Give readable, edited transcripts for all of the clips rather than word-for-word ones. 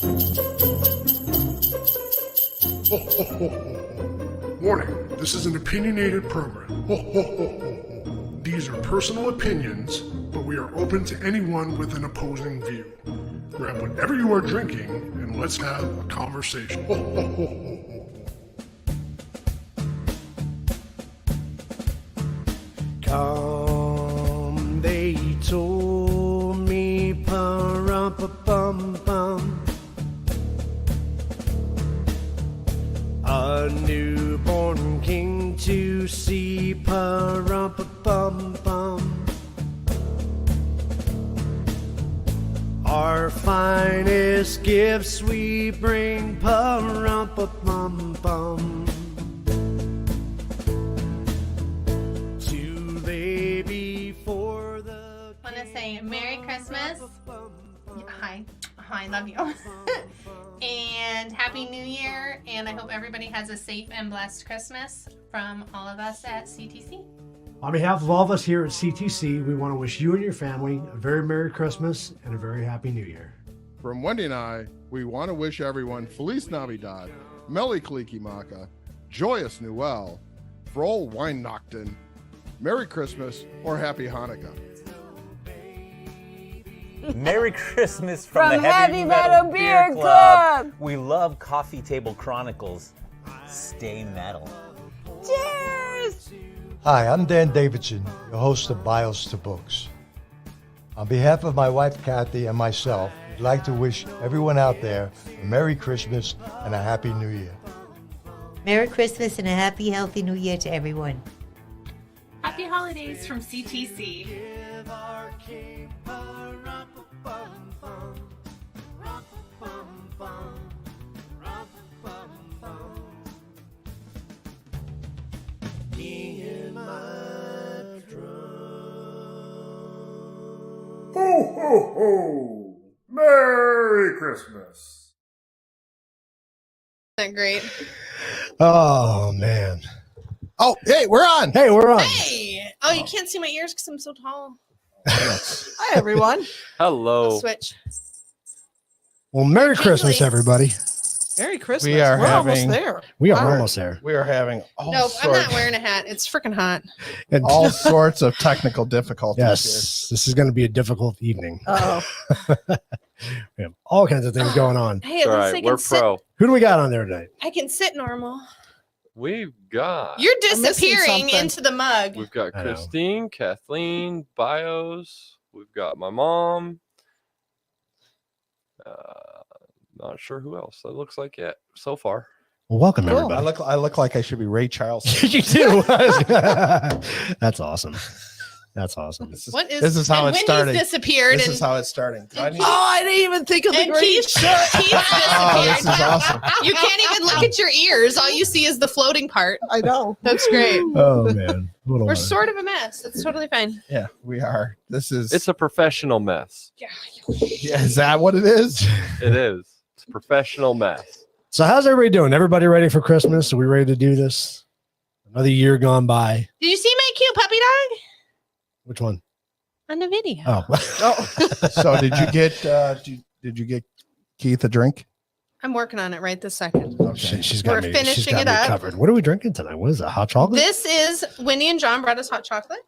Ho, ho, ho, ho. Warning, this is an opinionated program. Ho, ho, ho, ho, ho. These are personal opinions, but we are open to anyone with an opposing view. Grab whatever you are drinking and let's have a conversation. Ho, ho, ho, ho, ho. Come, they told me, pa-rum-pa-bum-bum. A newborn king to see, pa-rum-pa-bum-bum. Our finest gifts we bring, pa-rum-pa-bum-bum. To lay before the I want to say Merry Christmas. Hi, I love you. And Happy New Year. And I hope everybody has a safe and blessed Christmas from all of us at CTC. On behalf of all of us here at CTC, we want to wish you and your family a very Merry Christmas and a very Happy New Year. From Wendy and I, we want to wish everyone Feliz Navidad, Meli Kalikimaka, Joyous Noel, Frohl Weihnachten, Merry Christmas, or Happy Hanukkah. Merry Christmas from the Heavy Metal Beer Club. We love Coffee Table Chronicles. Stay metal. Cheers! Hi, I'm Dan Davidson, your host of Bios to Books. On behalf of my wife Kathy and myself, we'd like to wish everyone out there a Merry Christmas and a Happy New Year. Merry Christmas and a happy, healthy New Year to everyone. Happy holidays from CTC. Ho, ho, ho! Merry Christmas! Isn't that great? Oh, man. Oh, hey, we're on. Hey, we're on. Hey! Oh, you can't see my ears because I'm so tall. Hi, everyone. Hello. Switch. Well, Merry Christmas, Jingly. everybody. Merry Christmas. We are We're almost having- there. We are Wow. almost there. We are having all, Nope, I'm sorts, not wearing a hat. It's freaking hot. And all sorts of technical difficulties yes, this is going to be a difficult evening. Oh, We have all kinds of things going on. Hey, at All least right, I we're can sit. pro. Who do we got on there tonight? I can sit normal. We've got You're I'm missing disappearing something. into the mug. we've got I know. Christine, Kathleen, Bios. We've got my mom. Not sure who else. That looks like it so far. Well, welcome, Cool. everybody. I look like I should be Ray Charles. You do. That's awesome. That's awesome. This is how and it's Wendy's starting. disappeared. This and, is how it's starting. oh, I didn't even think of the and great. Keith's disappeared. Oh, this is awesome. You can't even look at your ears. All you see is the floating part. I know. That's great. Oh, man. What a We're lot. sort of a mess. It's totally fine. Yeah, we are. This is. It's a professional mess. Yeah. Yeah, is that what it is? It is. It's a professional mess. So how's everybody doing? Everybody ready for Christmas? Are we ready to do this? Another year gone by. Did you see my cute puppy dog Which one? on the video? Oh. So did you get? Did you get Keith a drink? I'm working on it right this second. She's We're got me, finishing she's got it me up. covered. What are we drinking tonight? What is it? Hot chocolate? This is Wendy and John brought us hot chocolate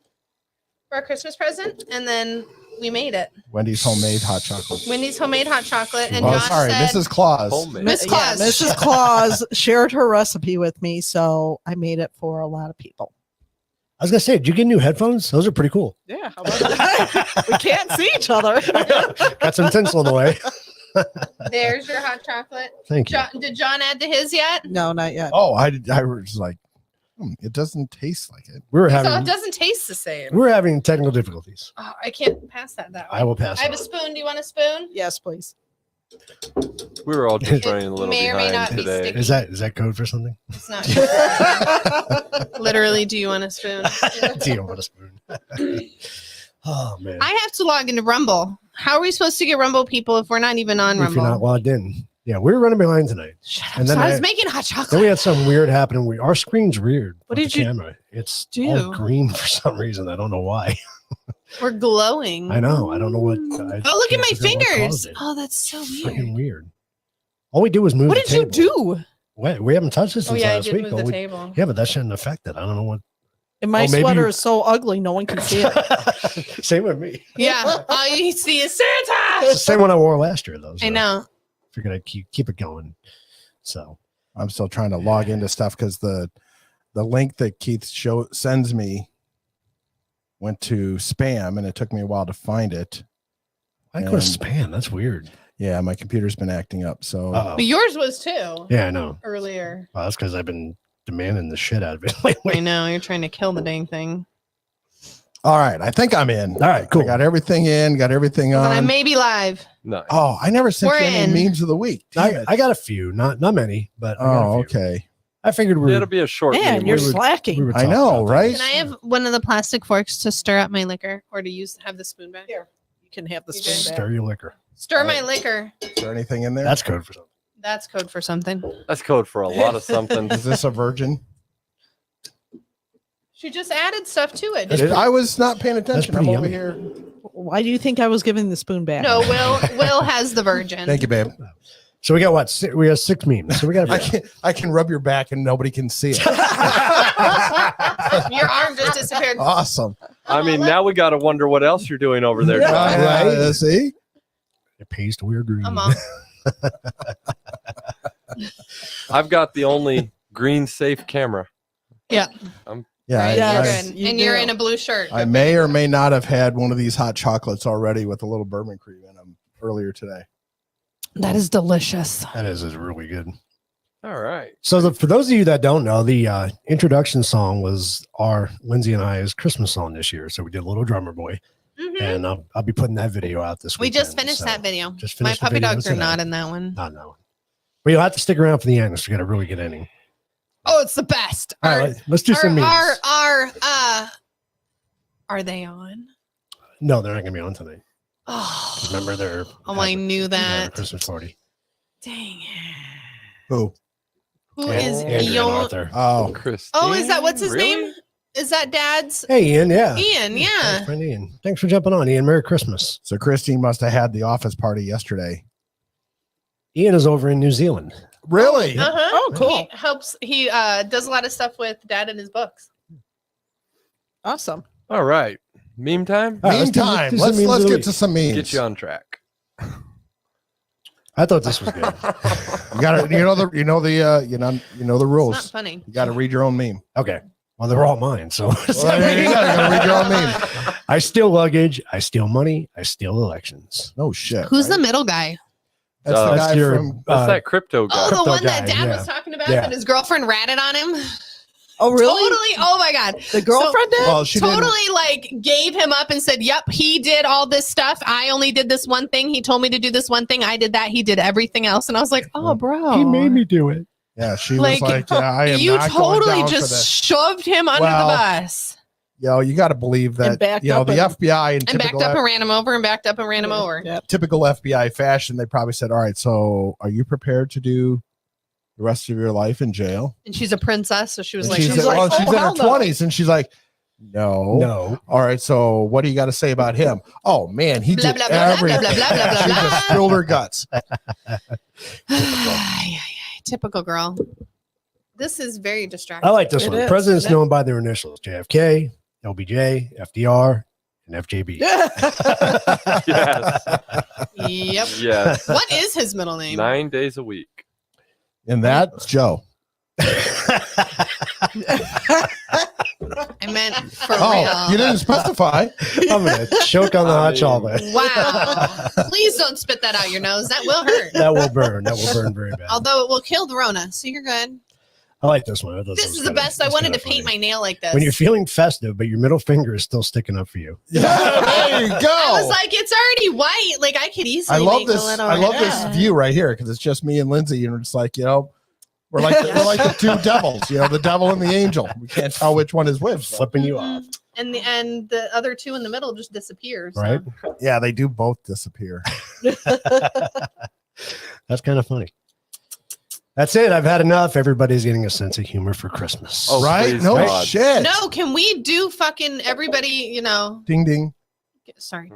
for our Christmas present, and then we made it. Wendy's homemade hot chocolate. Wendy's homemade hot chocolate, and Oh, John sorry, said, Mrs. Claus. Homemade. Miss Claus. Mrs. Claus shared her recipe with me, so I made it for a lot of people. I was gonna say, did you get new headphones? Those are pretty cool. Yeah, how about that? We can't see each other. Got some tinsel in the way. There's your hot chocolate. Thank you. John, did John add to his yet? No, not yet. Oh, I was like, it doesn't taste like it. We were So it having doesn't taste the same. we're having technical difficulties. Oh, I can't pass that way. I will pass. I have a on. spoon. Do you want a spoon? Yes, please. We were all just It running a little may or may behind not be today. sticky. Is that code for something? It's not. Literally, do you want a spoon? Do you want a spoon? Oh man. I have to log into Rumble. How are we supposed to get Rumble people if we're not even on if Rumble? you're not logged in. Yeah, we were running behind tonight. Shut up. And So then I was I- making hot Then we chocolate. had something weird happen. Our screen's weird. What with did the you camera? It's do? all green for some reason. I don't know why. We're glowing. I know. I don't know what. Oh, look at my fingers. Oh, that's so It's weird. freaking weird. All we do is move. What the did you table. do? Wait, we haven't touched this Oh since yeah, I last did week. move All the we- table. Yeah, but that shouldn't affect it. I don't know what. And my Oh, maybe sweater you- is so ugly, no one can see it. Same with me. Yeah, all you see is It's the Santa. same one I wore last year, though. I know. Figured I'd keep it going. So I'm still trying to log into stuff because the link that Keith sends me went to spam, and it took me a while to find it. I go to spam. That's weird. Yeah, my computer's been acting up. So But yours was too. Yeah, I know. Earlier. Well, that's because I've been demanding the shit out of it lately. I know you're trying to kill the dang thing. all right, I think I'm in. All right, cool. I got everything in, got everything But I on. may be live. Nice. Oh, I never sent We're you any in. memes of the week. Damn it. I got a few, not many, but I got a Oh, few. okay. I figured we It'll be a short Man, meme. you're We would- slacking. I know, right? Can I have one of the plastic forks to stir up my liquor, or to have the spoon back? Here. You can have the You spoon did. back. stir your liquor. Stir my liquor. Is there anything in there? That's code for something. That's code for something. That's code for a lot of something. Is this a virgin? She just added stuff to it. I was not paying attention. I'm pretty over yummy. here. Why do you think I was giving the spoon back? No, Will has the virgin. Thank you, babe. So we got what? We got 6 memes. So we got. I can rub your back and nobody can see it. Your arm just disappeared. Awesome. I mean, now we got to wonder what else you're doing over there. Ty. Right? See? It pays to wear green. I'm off. I've got the only green safe camera. Yeah. Yeah, Right, Yes, you're good. you And you're do. in a blue shirt. I may or may not have had one of these hot chocolates already with a little bourbon cream in them earlier today. That is delicious. That is really good. All right. So for those of you that don't know, the introduction song was our Lindsay and I's Christmas song this year. So we did a little drummer boy, Mhm. and I'll be putting that video out this week. We just finished that video. Just My finished the puppy video dogs are today. not in that one. Not in that one. But you'll have to stick around for the end. So we got a really good ending. Oh, it's the best. All right, let's do some memes. Are they on? No, they're not gonna be on tonight. Oh, Remember, they're oh, I knew having a that. Christmas party. Dang it. Who? Who And- is Andrew and Ian? Arthur. Oh, Chris. Oh, is that what's his Really? name? Is that Dad's? Hey, Ian. Yeah. Ian, My yeah. friend Ian. Thanks for jumping on, Ian. Merry Christmas. so Christine must have had the office party yesterday. Ian is over in New Zealand. Really? Uh-huh. Oh, cool. He does a lot of stuff with Dad in his books. Awesome. All right. Meme time? All right, let's do- Meantime, do some memes let's of the get week. to some memes. Get you on track. I thought this was good. You gotta, you know the rules. It's not funny. You got to read your own meme. Okay. Well, they're all mine. So Well, there you go. You gotta read your own meme. I steal luggage. I steal money. I steal elections. No shit. Who's the middle guy? That's the That's guy your- from. That's that crypto guy. Oh, the Crypto one that guy, Dad yeah. was talking about Yeah. that his girlfriend ratted on him. Oh, really? Totally. Oh my God. The girlfriend did? Well, she didn't. Totally like gave him up and said, "Yep, he did all this stuff. I only did this one thing. He told me to do this one thing. I did that. He did everything else." And I was like, "Oh, bro, He made me do it. Yeah, she Like, was like, "Yeah, I am you not going totally down for just this." shoved him under Well, the bus Yo, you got to believe And that. backed You know, up the and- FBI in and backed typical up and ran him over and backed up and ran him over." Yep. typical FBI fashion, they probably said, "All right, so are you prepared to do the rest of your life in jail?" And she's a princess, so she was And like, she's, she's like, well, she's "Oh, in her hell no." 20s, and she's like, "No, No. All right, so what do you got to say about him?" Oh man, he Blah, did blah, blah, everything. blah, blah, blah, blah, She blah, just blah. spilled her guts. Typical girl. This is very distracting. I like this It one. is. Presidents Yeah. known by their initials: JFK, LBJ, FDR, and FJB. Yes. Yep. Yes. What is his middle name? 9 days a week. And that's Joe. I meant for Oh, real. you didn't specify. I'm gonna choke on the hot chocolate. Wow. Please don't spit that out your nose. That will hurt. That will burn. That will burn very bad. Although it will kill the Rona. So you're good. I like this one. I thought This was is the kinda- best. I it's wanted kinda to paint funny. my nail like this. When you're feeling festive, but your middle finger is still sticking up for you. Yeah, there you go. I was like, it's already white. Like I could easily I love make this. a little I love this red. view right here because it's just me and Lindsay, and it's like, you know, we're like the two devils. You know, the devil and the angel. We can't tell which one is which. Flipping you off. And the other two in the middle just disappear. So. Right? Yeah, they do both disappear. That's kind of funny. That's it. I've had enough. Everybody's getting a sense of humor for Christmas. Oh, Right? please, No God. shit. No, can we do fucking everybody, you know, Ding ding. Sorry. Oh,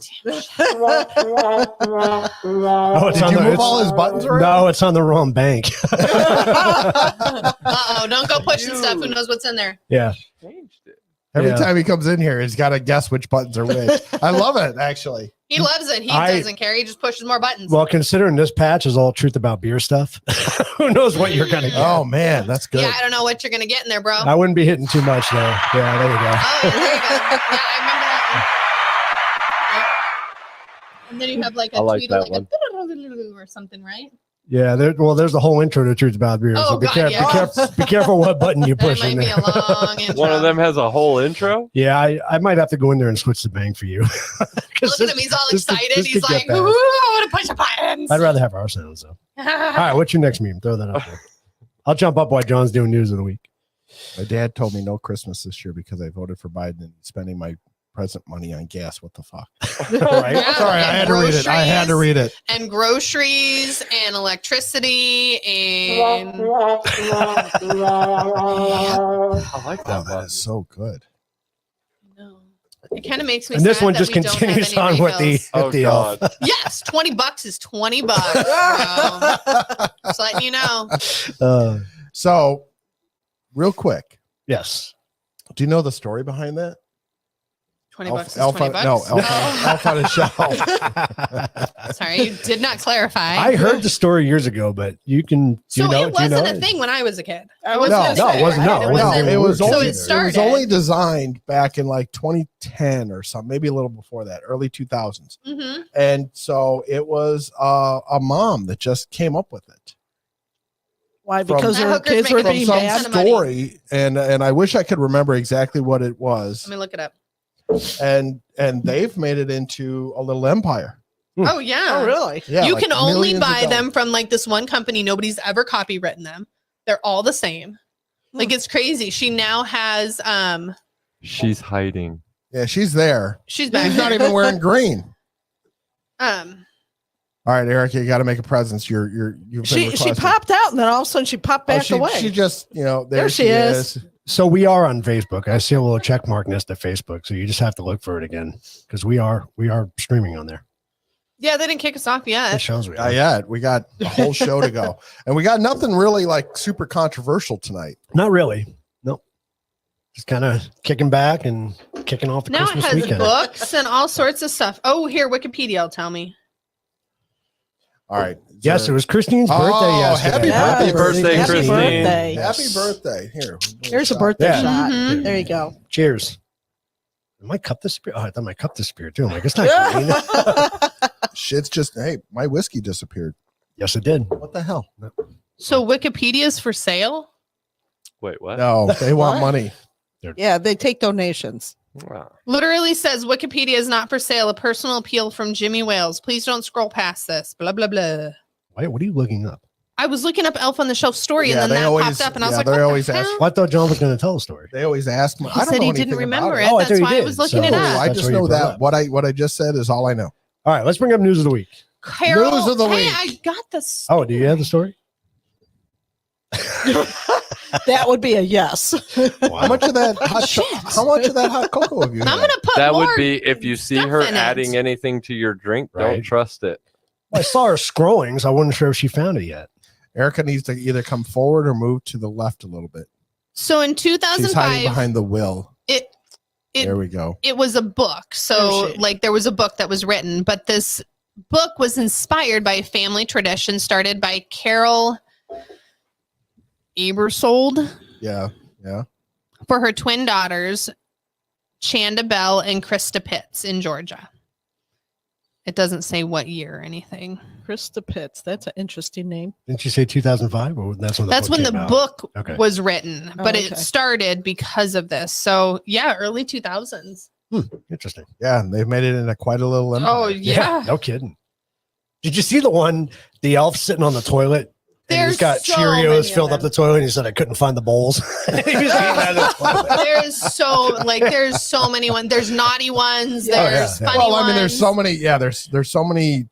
it's Did on you the, move it's- all his buttons around? No, it's on the wrong bank. Uh-oh, don't go pushing stuff. Who knows what's in there? Yeah. Changed it. Every Yeah. time he comes in here, he's got to guess which buttons are which. I love it, actually. He loves it. He doesn't care. He just pushes more buttons. Well, considering this patch is all truth about beer stuff, who knows what you're going to get. Oh, man, that's good. yeah, I don't know what you're going to get in there, bro. I wouldn't be hitting too much, though. Yeah, there you go. Oh, there you go. Yeah, I remember that one. Yep. And then you have like a I like tweedle, that one. or something, right? Yeah, there's the whole intro to Truth About Beer. Oh, so be, God, careful, be careful what button you That push in might be there. a long intro. One of them has a whole intro. Yeah, I might have to go in there and switch the bank for you. Look at him. He's all excited. this He's could get like, bad. ooh, I want to push the buttons. I'd rather have our sounds, though. All right, what's your next meme? Throw that up there. I'll jump up while John's doing news of the week. My dad told me no Christmas this year because I voted for Biden and spending my present money on gas. What the fuck? Right? Yeah, Sorry, I and had to read it. I had to read it. And groceries and electricity and I like that Oh, that one. is so good. no. It kind of makes me And this sad one that just we don't have continues any on with the refills. Oh with the elf. God. Yes, $20 is $20. Bro. Just letting you know. So, real quick, Yes. do you know the story behind that? $20 is Elf on- $20. No, Elf on a Shelf. Sorry, you did not clarify. I heard the story years ago, but you can. So you know, it do you wasn't know a it? thing when I was a kid. No, wasn't a no, it thing, wasn't. No, right? it wasn't. No, it was So only it it was started. only designed back in like 2010 or something, maybe a little before that, early 2000s. Mhm. And so it was a mom that just came up with it. Why? From- Because That her hooker's kids were making From being some ton bad. of money. story, and I wish I could remember exactly what it was. Let me look it up. And they've made it into a little empire. Oh, yeah. Oh, really? Yeah, You like can only millions of buy dollars. them from like this one company. Nobody's ever copywritten them. They're all the same. Like it's crazy. She now has She's hiding. Yeah, she's there. she's back. She's not there. even wearing green. Um All right, Eric, you got to make a presence. You've been She requested. popped out and then all of a sudden she popped back she, away. She just, there There she is. So we are on Facebook. I see a little check mark next to Facebook. So you just have to look for it again because we are streaming on there. yeah, they didn't kick us off It yet. shows we Not are. yet. We got a whole show to go, and we got nothing really like super controversial tonight. Not really. Nope. Just kind of kicking back and kicking off the Now it Christmas has weekend. books and all sorts of stuff. Oh, here, Wikipedia will tell me. All right. Yes, it was Christine's birthday Oh, yesterday. happy birthday, Happy Christine. birthday. Happy birthday! Here, Here's a birthday Yeah. shot. Mhm. There you go. Cheers. My cup disappeared. Oh, I thought my cup disappeared too. I'm like, it's not green. Shit's just my whiskey disappeared. Yes, it did. What the hell? So Wikipedia is for sale? Wait, what? No, they want What? money. Yeah, they take donations. Wow. Literally says Wikipedia is not for sale. A personal appeal from Jimmy Wales. Please don't scroll past this. Blah blah blah. Wait, what are you looking up? I was looking up Elf on the Shelf story, Yeah, and then they that always- popped up, and I was yeah, like, they "What always the ask hell?" Well, I thought John was going to tell a story. They always ask me. He I don't said know he anything didn't about remember it. it. Oh, I That's thought he why I did. was looking So- it Oh, up. I That's just where you know brought that up. what I just said is all I know. All right, let's bring up news of the week. Carol, News of the hey, week. I got this. Oh, do you have the story? That would be a yes. How much of that how much of that hot cocoa have you I'm had? gonna put That more. would be if you see her stuff in it. adding anything to your drink, Right. don't trust it. Well, I saw her scrolling, so I wasn't sure if she found it yet. Erica needs to either come forward or move to the left a little bit. So in She's hiding 2005, behind the will. it There we go. it was a book. So There she- like there was a book that was written, but this book was inspired by a family tradition started by Carol Ebersold Yeah. for her twin daughters, Chanda Bell and Krista Pitts in Georgia. It doesn't say what year or anything. Krista Pitts. That's an interesting name. Didn't you say 2005? Or that's when the That's book when came the out? book Okay. was written, but okay. it started because of this. So yeah, early 2000s. Interesting. Yeah, and they've made it into quite a little empire. Oh yeah. No kidding. Did you see the one, the elf sitting on the toilet? And he's got There's so many Cheerios of filled up them. the toilet and he said, I couldn't find the bowls. He was eating out of the toilet. There's so many ones. There's naughty ones. Yeah. There's Yeah. funny Well, ones. I mean, there's so many. Yeah, there's so many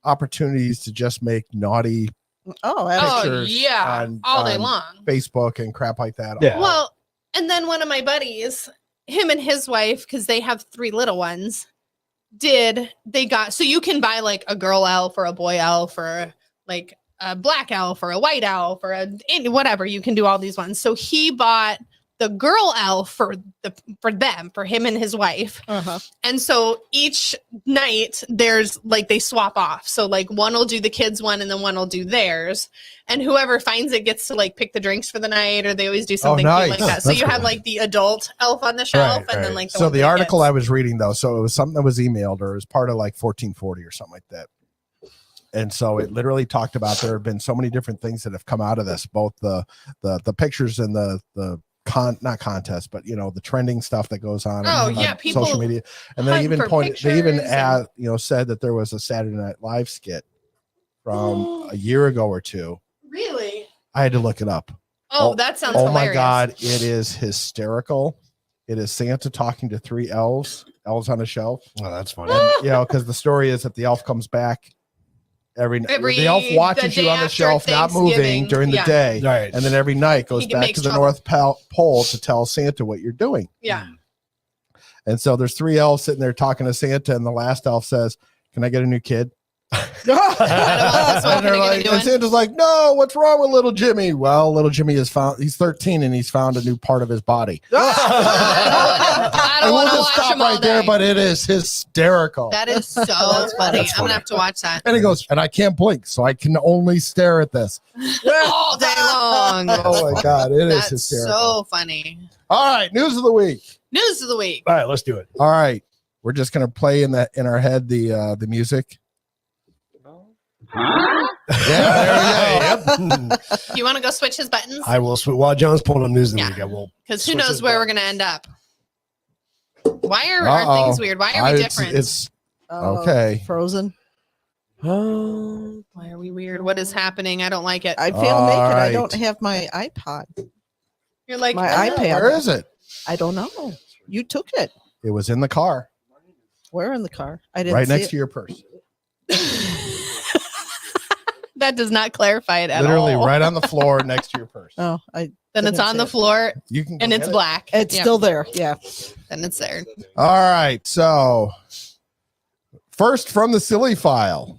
opportunities to just make naughty Oh, Oh pictures yeah, on- all day on long. Facebook and crap like that. Yeah. Well, and then one of my buddies, him and his wife, because they have 3 little ones, they got, so you can buy like a girl elf or a boy elf or like a black elf or a white elf or whatever. You can do all these ones. So he bought the girl elf for him and his wife. And so each night there's like, they swap off. So like one will do the kids one and then one will do theirs. And whoever finds it gets to like pick the drinks for the night, or they always do something cute like that. So you have like the adult elf on the shelf and then like so the one article kids. I was reading though, so it was something that was emailed or it was part of like 1440 or something like that. And so it literally talked about there have been so many different things that have come out of this, both the pictures and the not contest, but the trending stuff that goes on on people social media. And they even said that there was a Saturday Night Live skit from a year ago or two. Really? I had to look it up. Oh, that sounds oh hilarious. my God, it is hysterical. It is Santa talking to three elves on a shelf. Oh, that's funny. And, because the story is that the elf comes back the elf watches you on the shelf not moving during the day, right? And then every night goes back to the North Pole to tell Santa what you're doing. Yeah. And so there's three elves sitting there talking to Santa, and the last elf says, "Can I get a new kid?" And Santa's like, "No, what's wrong with little Jimmy?" Well, little Jimmy he's 13 and he's found a new part of his body. I don't want to watch stop him all right there, day. but it is hysterical. That is so funny. I'm gonna have to watch that And he goes, and I can't blink, so I can only stare at this. all day long. Oh my God, it is That's hysterical. so funny. All right, news of the week. News of the week. All right, let's do it. All right, we're just gonna play in our head the music. Yeah, there we go. Yep. You want to go switch his buttons? I will. While John's pulling up news of the week, I will. Because who knows where we're gonna end up? Why are our things weird? Why are we different? It's okay. Frozen. Why are we weird? What is happening? I don't like it. I feel naked. right. I don't have my iPod. You're like My oh. iPad. Where is it? I don't know. You took it. It was in the car, Where in the car? I didn't right see next it. to your purse. That does not clarify it at Literally all. right on the floor next to your purse. Oh, Then didn't it's on see the it. floor You can go and it's get it. black. It's Yeah. still there. Yeah. Then it's there. All right, so first from the silly file.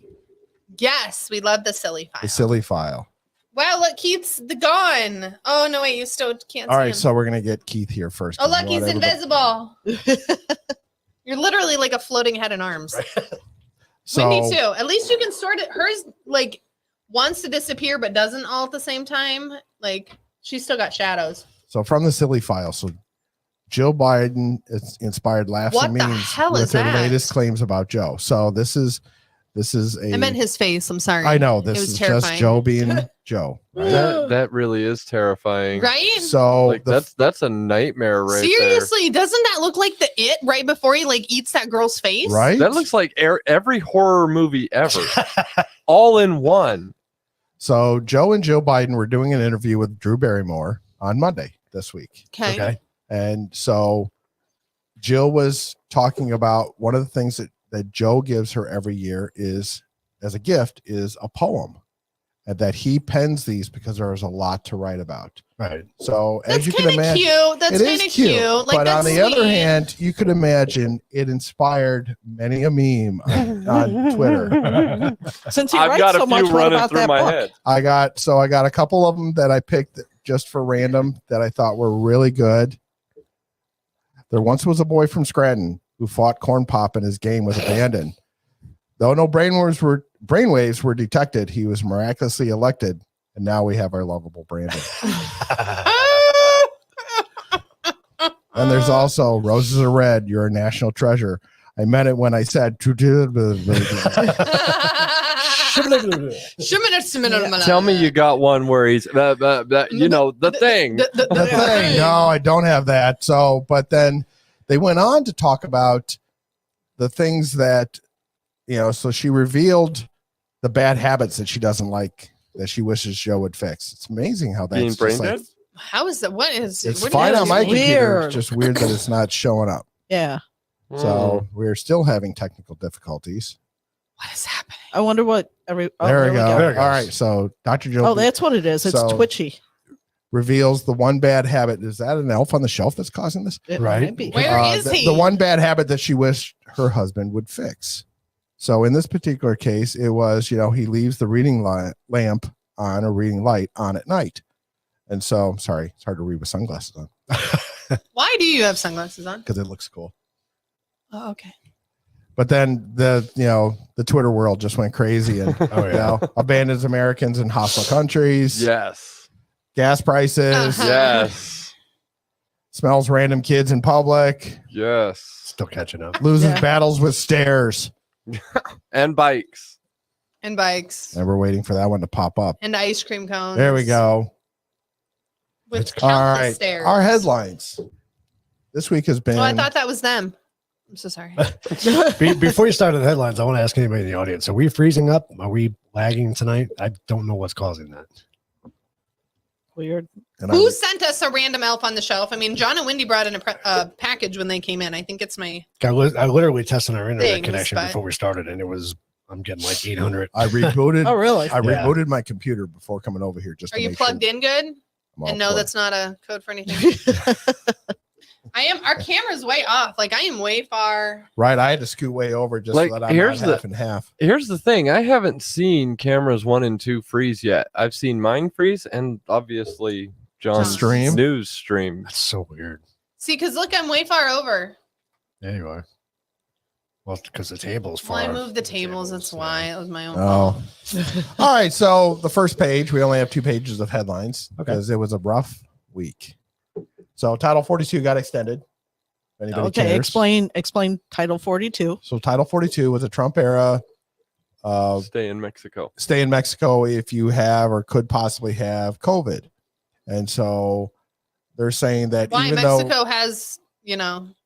Yes, we love the silly file. The silly file. Wow, look, Keith's gone. Oh no, wait, you still can't All see right, him. so we're gonna get Keith here first. Oh, 'cause look, we he's want everybody- invisible. You're literally like a floating head and arms. So, Wendy too. At least you can sort it. Hers like wants to disappear but doesn't all at the same time. Like she's still got shadows. So from the silly file, so Joe Biden is inspired laughs What and the memes hell with is her that? latest claims about Joe. So this is a. I meant his face. I'm sorry. I know It this was is terrifying. just Joe being Joe. Right? That really is terrifying. Right? So Like that's a nightmare right Seriously, doesn't that look like the It right before he like eats that girl's face? there. right. That looks like every horror movie ever, all in one. So Joe and Joe Biden were doing an interview with Drew Barrymore on Monday this week. Okay. And so Jill was talking about one of the things that Joe gives her every year is as a gift is a poem, and that he pens these because there's a lot to write about. Right. So That's as you can kind of imagine, cute. That's it kind is of cute. Like, but on that's the other sweet. hand, you could imagine it inspired many a meme on Twitter. Since you I've write got so a much, few what running about through that my book? head. I got a couple of them that I picked just for random that I thought were really good. There once was a boy from Scranton who fought corn pop and his game was abandoned. Though no brainwaves were detected, he was miraculously elected, and now we have our lovable Brandon. And there's also roses are red, you're a national treasure. I meant it when I said Tell me you got one where he's the thing. the thing. No, I don't have that. So, but then they went on to talk about the things that, so she revealed the bad habits that she doesn't like, that she wishes Joe would fix. It's amazing how Being that's brain just like, dead? How is that? What is it's what fine is on my it? computer. Weird. It's just weird that it's not showing up. Yeah. So we're still having technical difficulties. What is happening? I wonder what There we go. There it All goes. right. So Dr. Joe. Oh, that's what it is. It's So- twitchy. reveals the one bad habit. Is that an elf on the shelf that's causing this? It Right. might be. Where is he? The one bad habit that she wished her husband would fix. So in this particular case, it was, he leaves the reading lamp on or reading light on at night. And so, sorry, it's hard to read with sunglasses on Why do you have sunglasses on? because it looks cool. Oh, okay. But then the Twitter world just went crazy and abandons Americans in hostile countries. Yes. Gas prices. Uh-huh. Yes. Smells random kids in public. Yes. Still catching up. Loses battles with stairs. And bikes. And bikes. And we're waiting for that one to pop up. And ice cream cones. There we go. With All countless right. stairs. Our headlines this week has been. Oh, I thought that was them. I'm so sorry. Before you start the headlines, I want to ask anybody in the audience: are we freezing up? Are we lagging tonight? I don't know what's causing that. Weird. And Who sent us a random elf on the shelf? I mean, John and Wendy brought in a package when they came in. I think it's my. I literally tested our internet Things, connection but- before we started, and I'm getting like 800. I rebooted. Oh, really? I rebooted my computer before coming over here. Just Are to you make plugged sure in good? I'm all And no, plugged. that's not a code for anything. I am. Our camera's way off. Like I am way far. Right. I had to scoot way over just Like, so that I'm here's not the- half and half. Here's the thing. I haven't seen cameras 1 and 2 freeze yet. I've seen mine freeze and obviously John's Stream? news stream. That's so weird. See, because look, I'm way far over. Anyway, well, because the table's far. Well, I moved the tables. That's why it was my own Oh. fault. All right. So the first page, we only have 2 pages of headlines because it was a rough week. So Title 42 got extended. If anybody Okay, cares. explain Title 42. So Title 42 was a Trump era Stay in Mexico. stay in Mexico if you have or could possibly have COVID. And so they're saying that Why even Mexico though, has,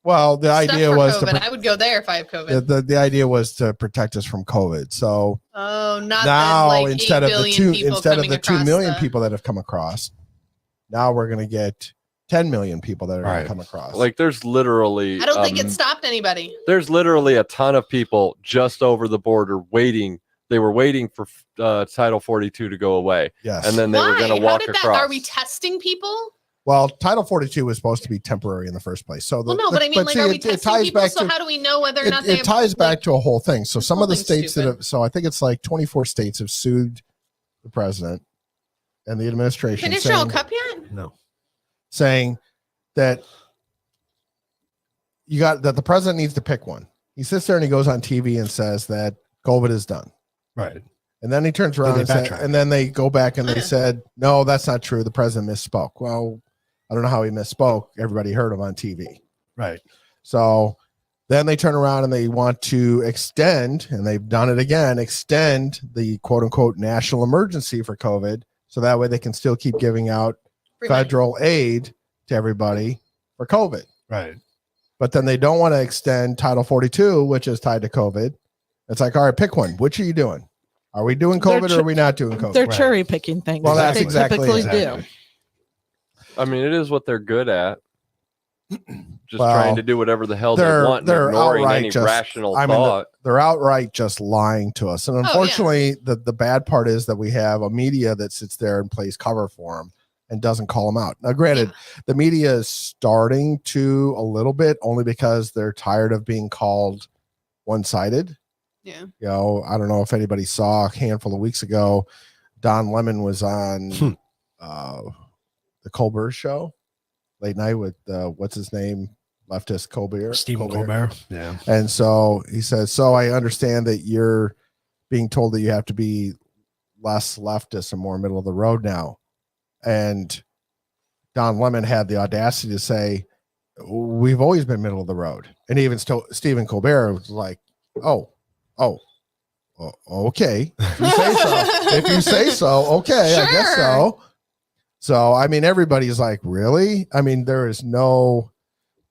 well, the stuff idea for was COVID. to I would go there if I have COVID. the idea was to protect us from COVID. So Oh, not now the, like, instead 8 of the billion two people instead of coming the 2 across million the- people that have come across, now we're going to get 10 million people that are going Right. to come across. Like there's literally I don't think it stopped anybody. there's literally a ton of people just over the border waiting. They were waiting for Title 42 to go away. Yes. And then they were Why? going to How walk did that? across. Are we testing people? Well, Title 42 was supposed to be temporary in the first place. So Well, no, but I mean, like, are we it testing ties people? back So to how do we know whether or not they it have, ties back like, to a whole thing. So some of the whole thing's states that stupid. have, so I think it's like 24 states have sued the president and the administration Finish your saying, own cup yet? No. saying that the president needs to pick one. He sits there and he goes on TV and says that COVID is done. Right. And then he turns around Then they and, backtrack. and then they go back and they said, no, that's not true. The president misspoke. Well, I don't know how he misspoke. Everybody heard him on TV. Right. So then they turn around and they want to extend, and they've done it again, extend the quote unquote national emergency for COVID. So that way they can still keep giving out Free money. federal aid to everybody for COVID. Right. But then they don't want to extend Title 42, which is tied to COVID. It's like, all right, pick one. Which are you doing? Are we doing They're COVID or are we not doing COVID? They're Right. cherry picking things. Well, like that's they exactly- typically exactly. do. I mean, it is what they're good at. Just Well, trying to do whatever the hell they they're- want, and they're ignoring outright any just- rational I mean, thought. they're outright just lying to us. And yeah. unfortunately, the bad part is that we have a media that sits there and plays cover for them and doesn't call them out. Now, granted, the media is starting to a little bit only because they're tired of being called one-sided. Yeah. You know, I don't know if anybody saw a handful of weeks ago, Don Lemon was on the Colbert Show late night with what's his name, leftist Colbert. Stephen Colbert. Yeah. And so he says, so I understand that you're being told that you have to be less leftist and more middle of the road now. And Don Lemon had the audacity to say, we've always been middle of the road. And even Stephen Colbert was like, oh, okay. If you say so, if you say so, okay, I guess Sure. so. So, I mean, everybody's like, really? I mean, there is no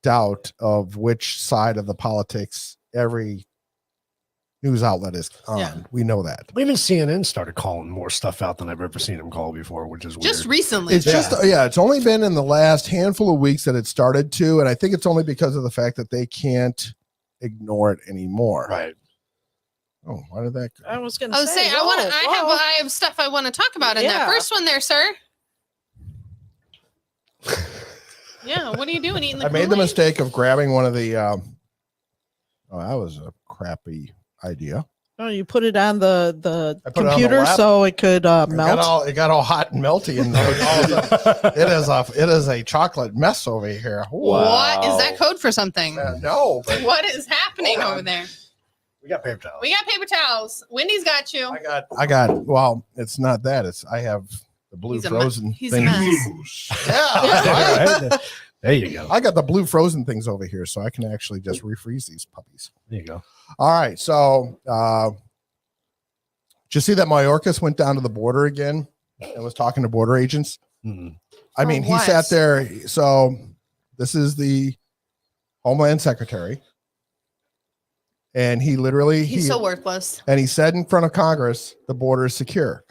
doubt of which side of the politics every news outlet is on. Yeah. We know that. Even CNN started calling more stuff out than I've ever seen them call before, which is weird. Just recently. It's just, it's only been in the last handful of weeks that it started to. And I think it's only because of the fact that they can't ignore it anymore. Right. Oh, why did that go? I was going to I was saying, I have stuff I want to talk about in that Yeah. first one there, sir. Yeah, what are you doing eating the I made the Kool-Aid? mistake of grabbing one of the. Oh, that was a crappy idea. Oh, you put it on the I put it on the computer lap. so it could melt. It got all hot and melty, and it is a chocolate mess over here. What is that code for something? No. but What is happening over there? We got paper towels. We got paper towels. Wendy's got you. I got. Well, it's not that. I have the blue frozen He's a thing. mess. Yeah. Right? There you go. I got the blue frozen things over here, so I can actually just refreeze these puppies. There you go. All right. So, did you see that Mayorkas went down to the border again and was talking to border agents? I mean, he sat there. So, this is the Homeland Secretary. And he literally, He's so worthless. and he said in front of Congress, the border is secure.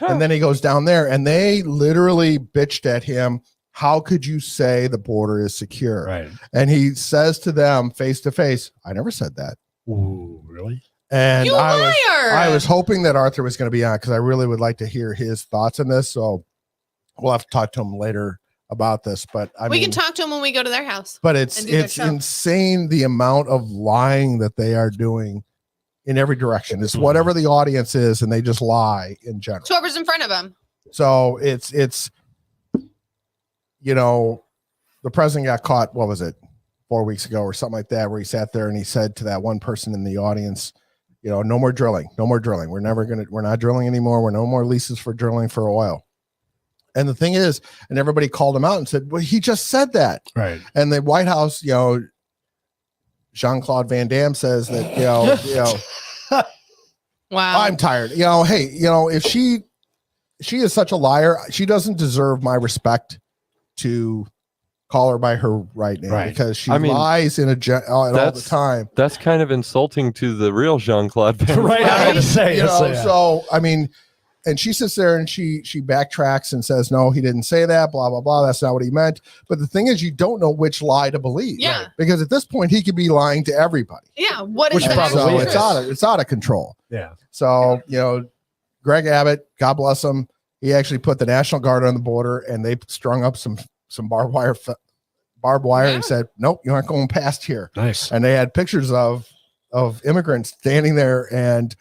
And then he goes down there and they literally bitched at him. How could you say the border is secure? Right. And he says to them face to face, I never said that. Ooh, really? And You liar! I was hoping that Arthur was going to be on because I really would like to hear his thoughts on this. So we'll have to talk to him later about this. But we can talk to him when we go to their house. But it's and do their show. insane the amount of lying that they are doing in every direction. It's whatever the audience is, and they just lie in general. It's whoever's in front of him. So it's you know, the president got caught, what was it, 4 weeks ago or something like that, where he sat there and he said to that one person in the audience, you know, no more drilling. We're not drilling anymore. We're no more leases for drilling for oil. And the thing is, and everybody called him out and said, well, he just said that. Right. And the White House, you know, Jean-Claude Van Damme says that, you know, Wow. I'm tired. You know, hey, you know, if she is such a liar, she doesn't deserve my respect to call her by her right name because she lies in all the time. That's kind of insulting to the real Jean-Claude Van Damme. Right. I had to say, You know, so I mean, and she sits there and she backtracks and says, no, he didn't say that, blah, blah, blah. That's not what he meant. But the thing is, you don't know which lie to believe. Yeah. Right? Because at this point, he could be lying to everybody. Yeah. What is Which the so actual it's out of control. Yeah. So, you know, Greg Abbott, God bless him, he actually put the National Guard on the border and they strung up some barbed wire and said, nope, you aren't going past here. Nice. And they had pictures of immigrants standing there and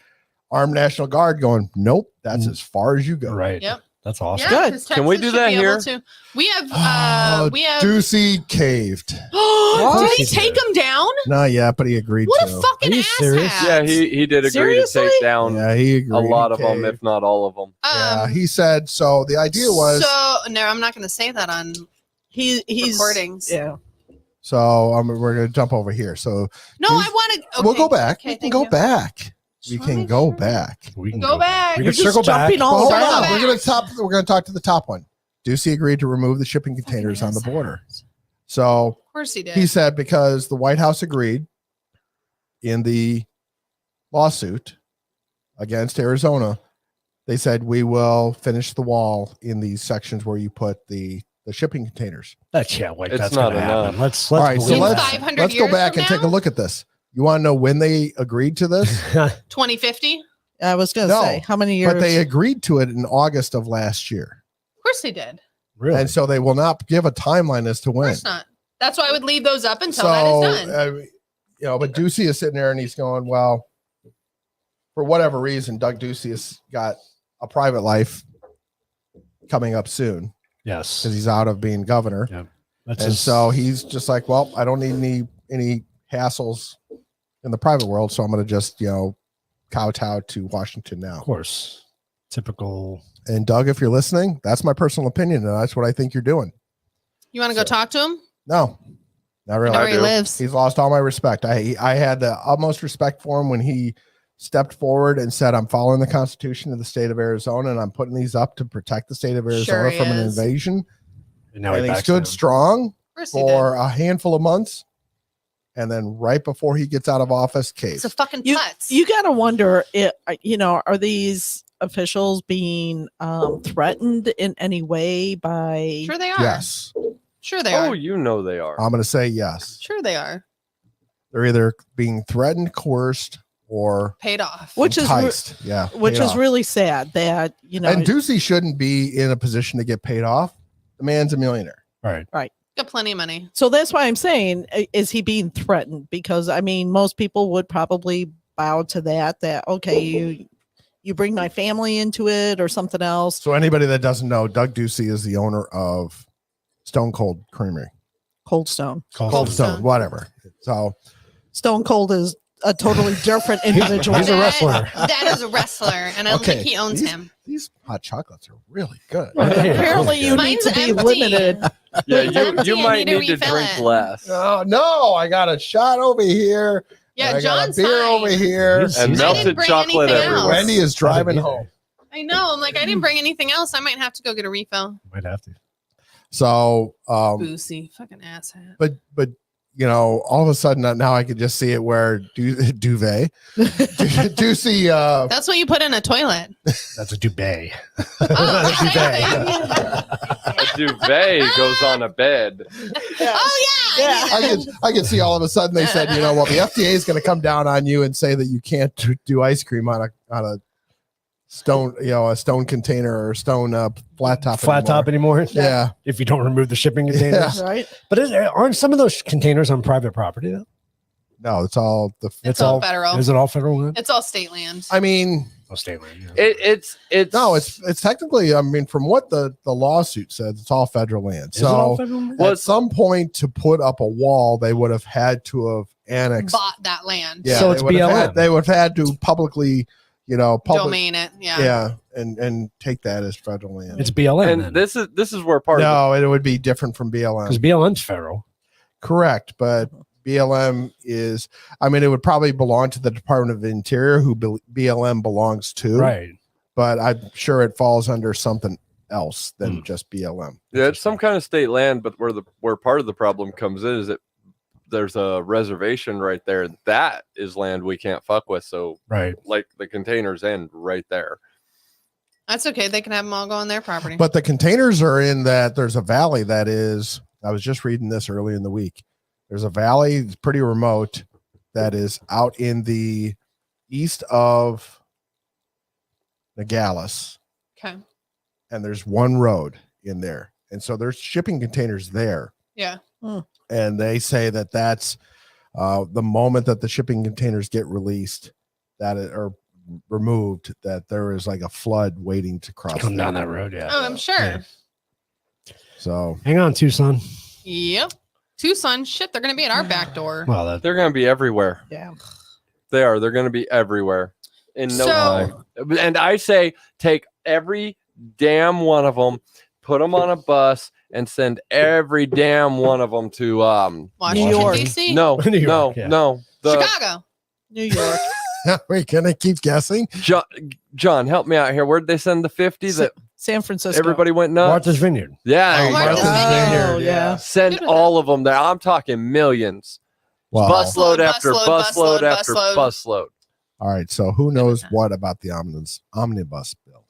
armed National Guard going, nope, that's as far as you go. Right. Yep. That's awesome. Yeah, Good. 'cause Can we Texas do should that be able here? to- We have Ducey caved. Did he take him down? Not yet, but he agreed What to. a fucking asshat. Yeah, he did agree Seriously? to take down Yeah, he agreed. a lot He of them, caved. if not all of them. Yeah, he said, so the idea was, So no, I'm not going to say that on He's recordings. Yeah. so we're going to jump over here. So No, I want to. we'll go back. Okay, we can thank go you. back. We can go back. We can Go back. We You're can just circle back. jumping all Well, hold around. on. We're going to talk to the top one. Ducey agreed to remove the shipping containers on the border. So Of course he did. he said because the White House agreed in the lawsuit against Arizona, they said we will finish the wall in these sections where you put the shipping containers. That's wait. It's That's not not gonna happen. enough. Let's All right, so believe In that. 500 let's go years back from and take a now? look at this. You want to know when they agreed to this? 2050. I was going to No, say how many years. But they agreed to it in August of last year. Of course they did. Really? And so they will not give a timeline as to Of when. course not. That's why I would leave those up until that is done. You know, but Ducey is sitting there and he's going, well, for whatever reason, Doug Ducey has got a private life coming up soon Yes. because he's out of being governor. Yeah. That's And just, so he's just like, well, I don't need any hassles in the private world. So I'm going to just, you know, kowtow to Washington of now. course, typical. And Doug, if you're listening, that's my personal opinion. And that's what I think you're doing. You want to go talk to him? No, not really. I know where he lives. He's lost all my respect. I had the utmost respect for him when he stepped forward and said, I'm following the Constitution of the state of Arizona and I'm putting these up to protect the state of Arizona Sure he from an is. invasion. And now And he backs stood down. strong Of course he for did. a handful of months. And then right before he gets out of office, It's caved. a fucking You, putz. you got to wonder, are these officials being threatened in any way by? Sure they are. Yes. Sure they Oh, are. you know they are. I'm going to say yes. Sure they are. They're either being threatened, coerced, or Paid off. Which is enticed. Yeah. which paid is off. really sad that And Ducey shouldn't be in a position to get paid off. The man's a millionaire. Right. Got plenty of money. So that's why I'm saying, is he being threatened? Because I mean, most people would probably bow to that, okay, you bring my family into it or something else. So anybody that doesn't know, Doug Ducey is the owner of Stone Cold Creamery. Cold Stone. Cold Stone, whatever. So Stone Cold is a totally different individual. He's a wrestler. That is a wrestler, and I don't think he owns him. These hot chocolates are really good. Apparently, you need Mine's to be empty. limited. Yeah, Empty, you I might need to need to refill drink it. less. Oh no, I got a shot over here. Yeah, and I got a John's beer fine. over here. And I didn't melted bring chocolate anything everywhere. else. Wendy is driving home. I know. I'm like, I didn't bring anything else. I might have to go get a refill. Might have to. So Boosie, fucking asshat. but you know, all of a sudden now I can just see it where duvet. Ducey That's what you put in a toilet. That's a duvet. Oh, A duvet goes on a bed. oh yeah. I can see all of a sudden they said, you know, well, the FDA is going to come down on you and say that you can't do ice cream on a stone, you know, a stone container or stone flat top anymore. Yeah. If you don't remove the shipping containers. Yeah. Right. But aren't some of those containers on private property though? No, it's all It's all federal. Is it all federal land? It's all state land. I mean, state land. Yeah. It's no, it's technically, I mean, from what the lawsuit says, it's all federal land. Is it all So federal land? at some point to put up a wall, they would have had to have annexed. Bought that land. Yeah, So it's BLM. they would have had to publicly, you know, Domain it. Yeah. yeah, and take that as federal land. It's BLM. and then. this is where part of No, it would be different from Because BLM. BLM's federal. Correct, but BLM is, I mean, it would probably belong to the Department of the Interior, who BLM belongs to. Right. But I'm sure it falls under something else than just BLM. yeah, it's some kind of state land, but where part of the problem comes in is that there's a reservation right there. That is land we can't fuck with. So Right. like the containers end right there. That's okay. They can have them all go on their property. But the containers are in that there's a valley that is, I was just reading this early in the week. There's a valley, it's pretty remote, that is out in the east of Nogales. Okay. And there's one road in there. And so there's shipping containers there. Yeah. And they say that that's the moment that the shipping containers get released, or removed, that there is like a flood waiting to cross. Come down that road. Yeah. Oh, I'm sure. Yeah. So Hang on, Tucson. Yep. Tucson, shit, they're gonna be at our back door. Well, They're going to be everywhere. Yeah. They are. They're going to be everywhere in no So- time. And I say take every damn one of them, put them on a bus, and send every damn one of them to Washington, York. D.C. No, New York, yeah. no. Chicago. New York. are we gonna keep guessing? John, help me out here. Where did they send the 50 that San Francisco. everybody went nuts? Martha's Vineyard. Yeah, there you Martha's go. Vineyard. Oh, yeah. Send Good with all of them there. I'm talking millions. Wow. Busload after Busload, busload busload, after busload. busload. All right. So who knows what about the omnibus bill?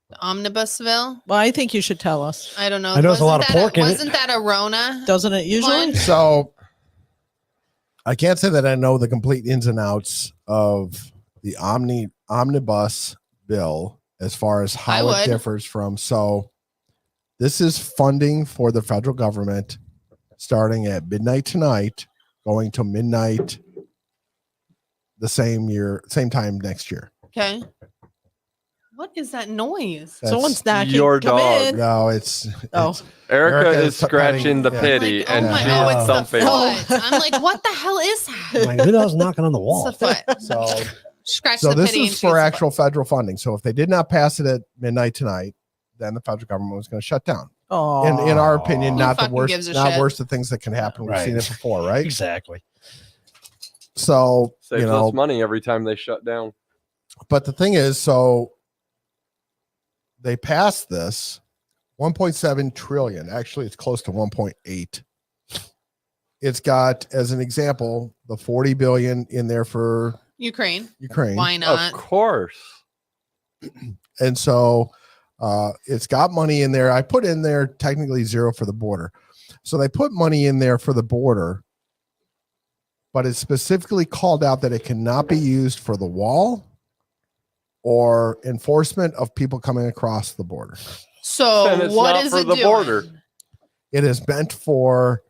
The Omnibus Bill. Well, I think you should tell us. I don't know. I know there's a lot of Wasn't that pork in it. Wasn't that a Rona? Doesn't it usually? One? So I can't say that I know the complete ins and outs of the omnibus bill as far as I how it would. differs from. So this is funding for the federal government starting at midnight tonight, going to midnight the same time next year. Okay. What is that noise? That's Someone's knocking. your Come dog. in. No, it's Oh. Erica Erica is is scratching the yeah. pity Like, and oh my she's God, it's the thumping. foot. I'm like, what the hell is that? I'm like, who the hell's knocking on the wall? It's the foot. so Scratch so the this pity and is choose for the actual federal funding. So if they did not pass it at midnight tonight, then the federal government was going to shut down. Oh. In our opinion, Who not the fucking worst, gives a not shit? worst of things that can happen. We've Right. seen it before, right? Exactly. So Saves you know, us money every time they shut down. but the thing is, so they passed this 1.7 trillion. Actually, it's close to 1.8. It's got, as an example, the 40 billion in there for Ukraine. Ukraine. Why not? Of course. And so it's got money in there. I put in there technically zero for the border. So they put money in there for the border, but it's specifically called out that it cannot be used for the wall or enforcement of people coming across the border. So And it's what not is for it the doing? border. It is meant for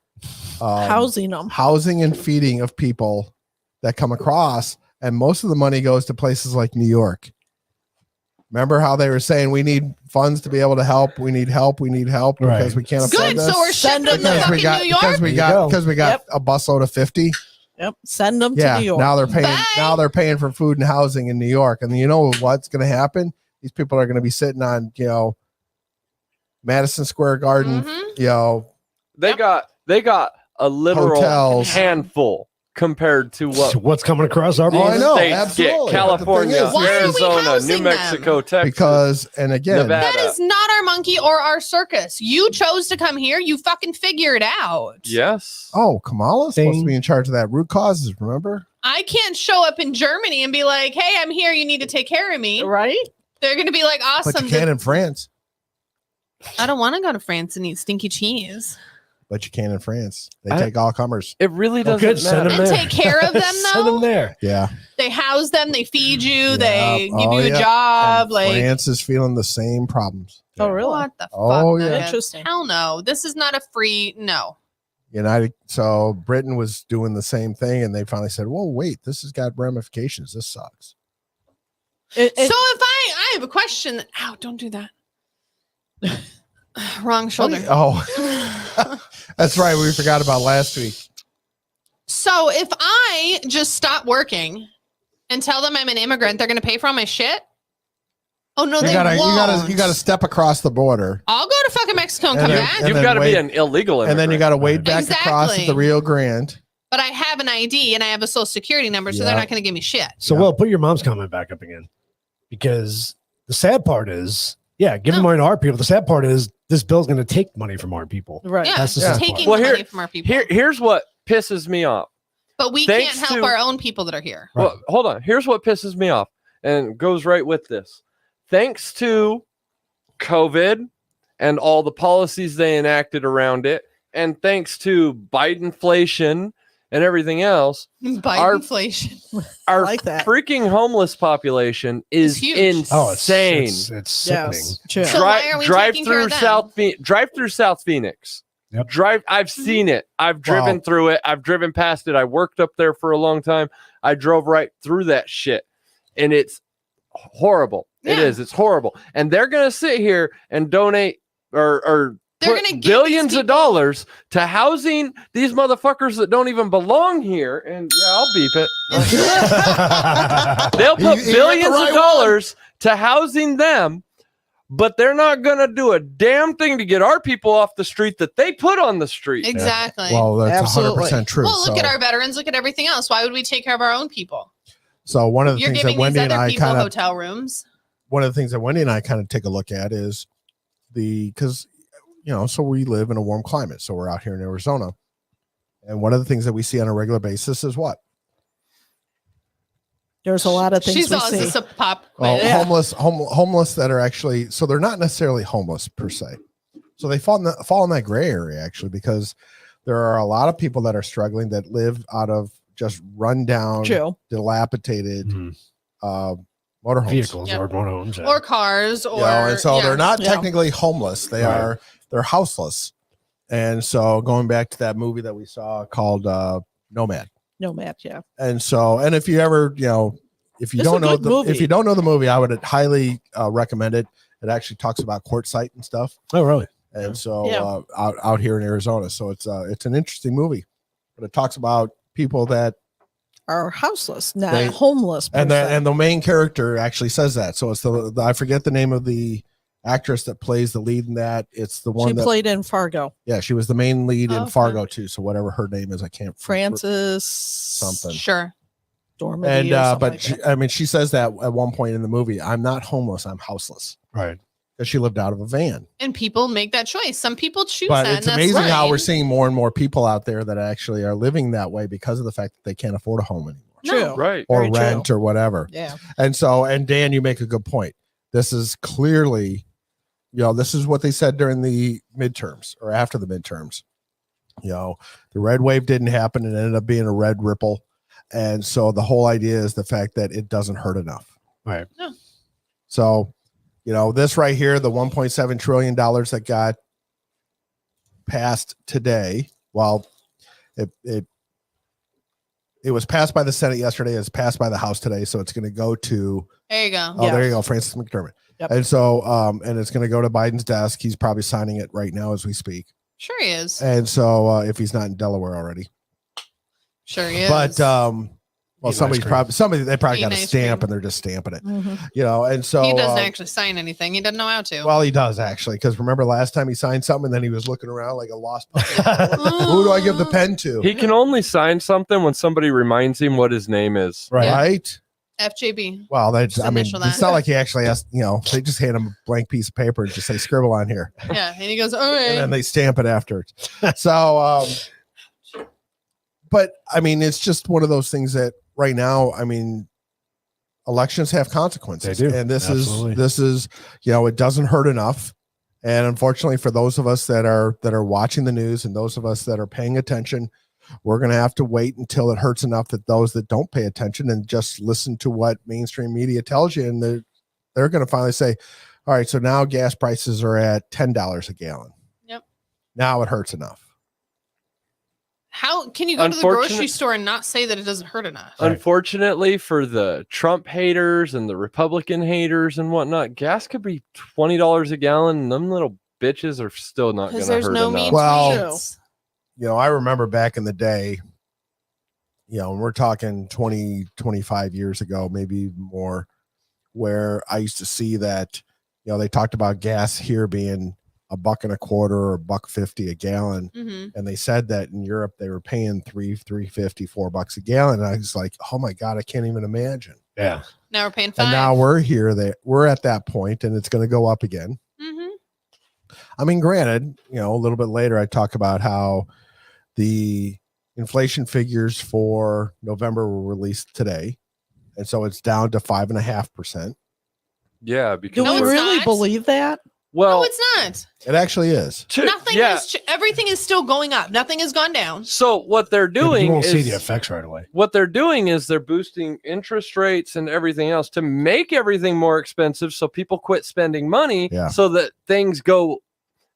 Housing them. housing and feeding of people that come across, and most of the money goes to places like New York. Remember how they were saying we need funds to be able to help? We need help because we can't afford Good. this. So we're shipping them to because fucking we got New York. because we got a busload of 50. Yep. Send them to Yeah, New York. now they're paying. Bye. Now they're paying for food and housing in New York, and you know what's going to happen? These people are going to be sitting on, Madison Square Garden. Mhm. They got a literal Hotels. handful compared to what's coming across our Oh, I borders. know, states absolutely. get. California, But the thing is, Why are we Arizona, housing New them? Mexico, Texas, because, and again, Nevada. That is not our monkey or our circus. You chose to come here. You fucking figure it out. Yes. oh, Kamala's supposed to be in charge of that root causes. Remember? I can't show up in Germany and be like, hey, I'm here. You need to take care of me. Right? They're going to be like, awesome. But you can in France. I don't want to go to France and eat stinky cheese. But you can in France. They I- take all comers. It really doesn't good. Send matter. them And there. take care of them, Send them though. there. Yeah. They house them. They feed you. They Yeah. give Oh, you a yeah. job. And Like, France is feeling the same problems. Oh, really? what the fuck? Oh, yeah. Nuggets? Interesting. Hell no. This is not a free. No. So Britain was doing the same thing, and they finally said, "Whoa, wait, this has got ramifications. This sucks." So if I have a question. Ow, don't do that. Wrong shoulder. Oh, that's right. We forgot about last week. So if I just stop working and tell them I'm an immigrant, they're going to pay for all my shit? Oh no, they won't. You gotta step across the border, I'll go to fucking Mexico and And come then- back. and You've then got to be wait- an illegal immigrant. and then you got to wade back across at Exactly. the Rio Grande. But I have an ID and I have a social security number, so they're Yeah. not going to give me shit. So, Will, put your mom's comment back up again. Because the sad part is, giving money to our people. The sad part is this bill's going to take money from our people. Right. Yeah, That's the it's sad taking part. money from our people. Here's what pisses me off. But we Thanks can't help to- our own people that are here. Right. Well, hold on. Here's what pisses me off and goes right with this. Thanks to COVID and all the policies they enacted around it, and thanks to Bidenflation and everything else, Biden inflation. our like that. freaking homeless population is huge. insane. Oh, it's sickening. Yes. True. So why are we drive taking care through of them? drive through South Phoenix. Yep. I've seen it. I've driven through it. I've driven past it. I worked up there for a long time. I drove right through that shit, and it's horrible. It Yeah. is. It's horrible. And they're gonna sit here and donate or They're put gonna give billions these of dollars to housing these motherfuckers that don't even belong here. And yeah, I'll beep it. They'll put You got the billions right of dollars to housing them, but they're not going to do a damn thing to get our people off the street that they put on the street. Exactly. Well, that's Absolutely. 100% true. Well, look so, at our veterans. Look at everything else. Why would we take care of our own people? so one of the You're things giving that Wendy these and other I people kind of hotel rooms. one of the things that Wendy and I kind of take a look at is because so we live in a warm climate, so we're out here in Arizona, and one of the things that we see on a regular basis is what? There's a lot of things She's we all see. this a pop Well, quiz. homeless that are actually, so they're not necessarily homeless per se. So they fall in that gray area actually, because there are a lot of people that are struggling that live out of just rundown, True. dilapidated Mhm. motorhomes. Vehicles Yep. or motorhomes. Yeah. Or cars, or And so yeah. they're not Yeah. technically homeless. They're houseless. And so going back to that movie that we saw called Nomad. No match. Yeah. And so, and if you ever, if you It's a don't know good movie. if you don't know the movie, I would highly recommend it. It actually talks about quartzite and stuff. Oh, really? And so Yeah. out here in Arizona. So it's an interesting movie, but it talks about people that Are houseless, not They- homeless. per and se. the main character actually says that. So it's the I forget the name of the actress that plays the lead in that. It's the one she that played in Fargo. yeah, she was the main lead in Okay. Fargo too. So whatever her name is, I can't Francis something. Sure. Dormady And or something but like she, that. I mean, she says that at one point in the movie, I'm not homeless, I'm houseless. Right. Because she lived out of a van. And people make that choice. Some people choose But that. it's and that's amazing how fine. we're seeing more and more people out there that actually are living that way because of the fact that they can't afford a home anymore. No. Right. Or Very true. rent or whatever. Yeah. And so, and Dan, you make a good point. This is clearly, this is what they said during the midterms or after the midterms. The red wave didn't happen and it ended up being a red ripple. And so the whole idea is the fact that it doesn't hurt enough. Right. No. So, this right here, the $1.7 trillion that got passed today. Well, it was passed by the Senate yesterday. It's passed by the House today. So it's going to go to. There you go. Oh, there you go. Francis McDermott. Yep. And so, and it's going to go to Biden's desk. He's probably signing it right now as we speak. Sure he is. And so, if he's not in Delaware already, Sure he is. but well, Eat somebody they probably Eat got a ice stamp cream. and they're just stamping it, Mhm. you know. And so he doesn't actually sign anything. He doesn't know how to. well, he does actually, because remember last time he signed something and then he was looking around like a lost puppy. Who do I give the pen to? He can only sign something when somebody reminds him what his name is. Right? FJB. Well, that's, Just I mean, initial it's that. not like he actually has, you know, they just hand him a blank piece of paper and just say scribble on here. Yeah, and he goes, all And then right. they stamp it afterwards. So, but I mean, it's just one of those things that right now, I mean, elections have consequences. They do. And Absolutely. this is, you know, it doesn't hurt enough. And unfortunately, for those of us that are watching the news and those of us that are paying attention, we're going to have to wait until it hurts enough that those that don't pay attention and just listen to what mainstream media tells you, and they're going to finally say, all right, so now gas prices are at $10 a gallon. Yep. Now it hurts enough. How can you go to the grocery store and not say that it doesn't hurt enough? Unfortunately for the Trump haters and the Republican haters and whatnot, gas could be $20 a gallon, and them little bitches are still not going Because to there's hurt no enough. mean Well, tweets. you know, I remember back in the day, you know, and we're talking 20, 25 years ago, maybe more, where I used to see that, you know, they talked about gas here being $1.25 or $1.50 a gallon. Mhm. And they said that in Europe, they were paying $3.50, $4 a gallon. And I was like, oh my God, I can't even imagine. Yeah. Now we're paying $5. And now we're here, we're at that point and it's going to go up again. Mhm. I mean, granted, you know, a little bit later, I talk about how the inflation figures for November were released today. And so it's down to 5.5%. Yeah, Do because No, we it's really not. believe that? well, No, it's not. It actually is. Nothing yeah. has. Everything is still going up. Nothing has gone down. So what they're Yeah, but doing you won't see the is effects right away. what they're doing is they're boosting interest rates and everything else to make everything more expensive, so people quit spending money, Yeah. so that things go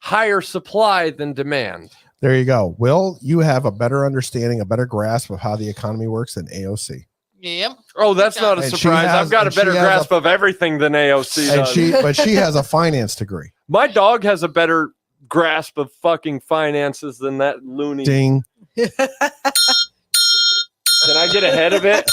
higher supply than demand. There you go. Will you have a better understanding, a better grasp of how the economy works than AOC? Yep. Oh, that's not a And she surprise. has- I've got a and she better has grasp of everything than AOC And does. but she has a finance degree. My dog has a better grasp of fucking finances than that loony. Ding. Can I get ahead of it?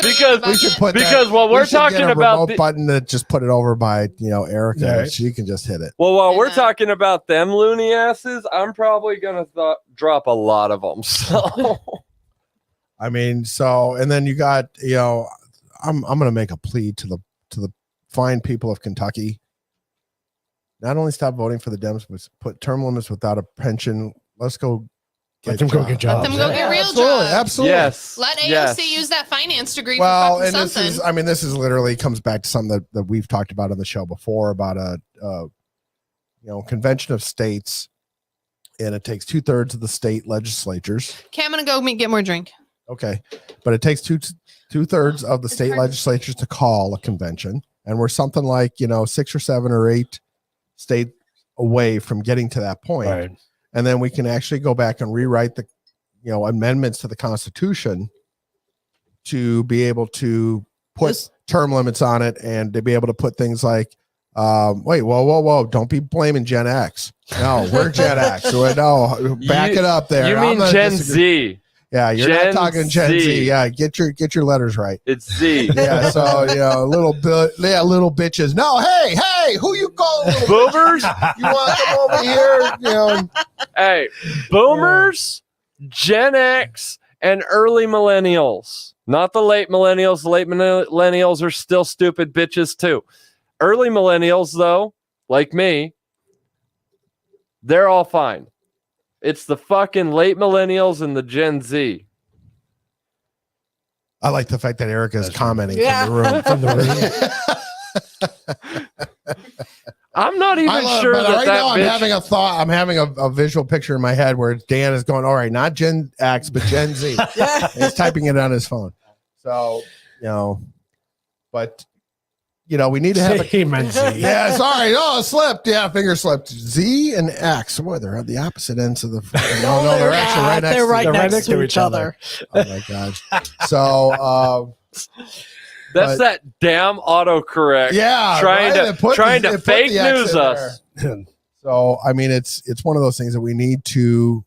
because We should put because that, while we we're should get talking a about remote button that just put it over by, you know, Erica. Yeah. And she can just hit it. well, while we're talking about them loony asses, I'm probably gonna drop a lot of them. So I mean, so, and then you got, you know, I'm going to make a plea to the fine people of Kentucky. Not only stop voting for the Dems, but put term limits without a pension. Let's go Let them go get jobs. Let them go get real Absolutely, jobs. absolutely. yes, Let AOC yes. use that finance degree Well, for and fucking this something. is, I mean, this is literally comes back to something that we've talked about on the show before about a you know, convention of states, and it takes 2/3 of the state legislatures. Okay, I'm gonna go get more drink. Okay, but it takes 2/3 of the It's state hard. legislatures to call a convention, and we're something like, you know, 6 or 7 or 8 state away from getting to that point. Right. And then we can actually go back and rewrite the, you know, amendments to the Constitution to be able to put This- term limits on it, and to be able to put things like, wait, whoa, don't be blaming Gen X. No, we're Gen X. No, back You- it up there. You I'm mean gonna Gen disagree. Z? Yeah, you're Gen not talking Gen Z. Z. Yeah, get your letters right. It's Z. Yeah, so you know, little bitches. No, hey, who you calling little Boomers. You want to come over here? You know, Hey, boomers, Gen X, and early millennials. Not the late millennials. The late millennials are still stupid bitches too. Early millennials, though, like me, they're all fine. It's the fucking late millennials and the Gen Z. I like the fact that Erica is commenting Yeah. from the room. From the I'm not even sure but that right that now I'm bitch- having a thought. I'm having a visual picture in my head where Dan is going, all right, not Gen X, but Gen Z. He's typing it on his phone. So, you know, but we need to have He meant Z. Yeah, sorry. Oh, it slipped. Yeah, finger slipped. Z and X. Boy, they're at the opposite ends of the. No, they're actually right next. They're right They're next to each other. Oh my god. So. That's that damn autocorrect. Yeah, trying right? to fake news us. So I mean, it's one of those things that we need to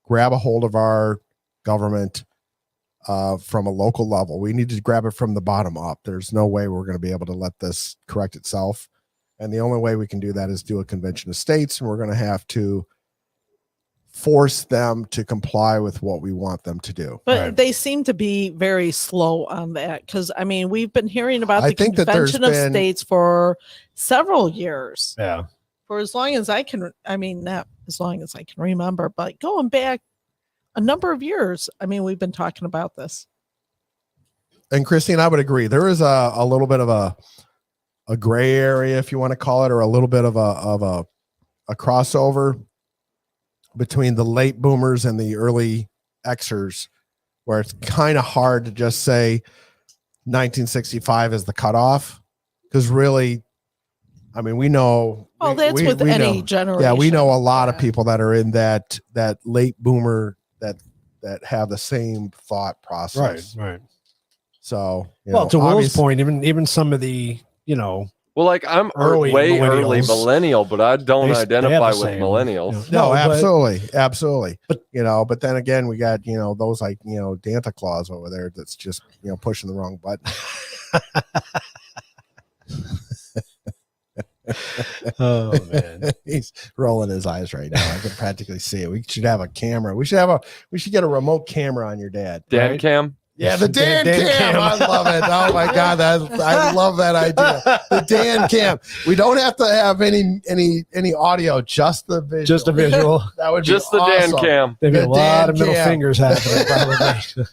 grab a hold of our government from a local level. We need to grab it from the bottom up. There's no way we're going to be able to let this correct itself, and the only way we can do that is do a convention of states, and we're going to have to force them to comply with what we want them to do. But they seem to be very slow on that because I mean we've been hearing about I the think that there's Convention of been- States for several years. Yeah. For as long as I can, I mean not as long as I can remember, but going back a number of years. I mean we've been talking about this. And Christine, I would agree. There is a little bit of a gray area, if you want to call it, or a little bit of a crossover between the late boomers and the early Xers, where it's kind of hard to just say 1965 is the cutoff, because really, I mean, we know. Oh, that's with we any know, generation. Yeah, we know a lot of people that are in that late boomer that have the same thought process. Right. So, Well, to Will's point, even some of the, Well, like I'm Early way early millennials. millennial, but I don't They have the identify with same, millennials. No, but- absolutely. But then again, we got those like Santa Claus over there that's just pushing the wrong button. Oh man, he's rolling his eyes right now. I can practically see it. We should have a camera. We should get a remote camera on your dad. Dan right? cam. Yeah, the Dan, Dan cam. cam. I love it. Oh my god, I love that idea. The Dan cam. We don't have to have any audio, just the visual. just a visual. That would Just be the Dan awesome. cam. There'd be The a lot Dan of middle cam. fingers happening. Probably.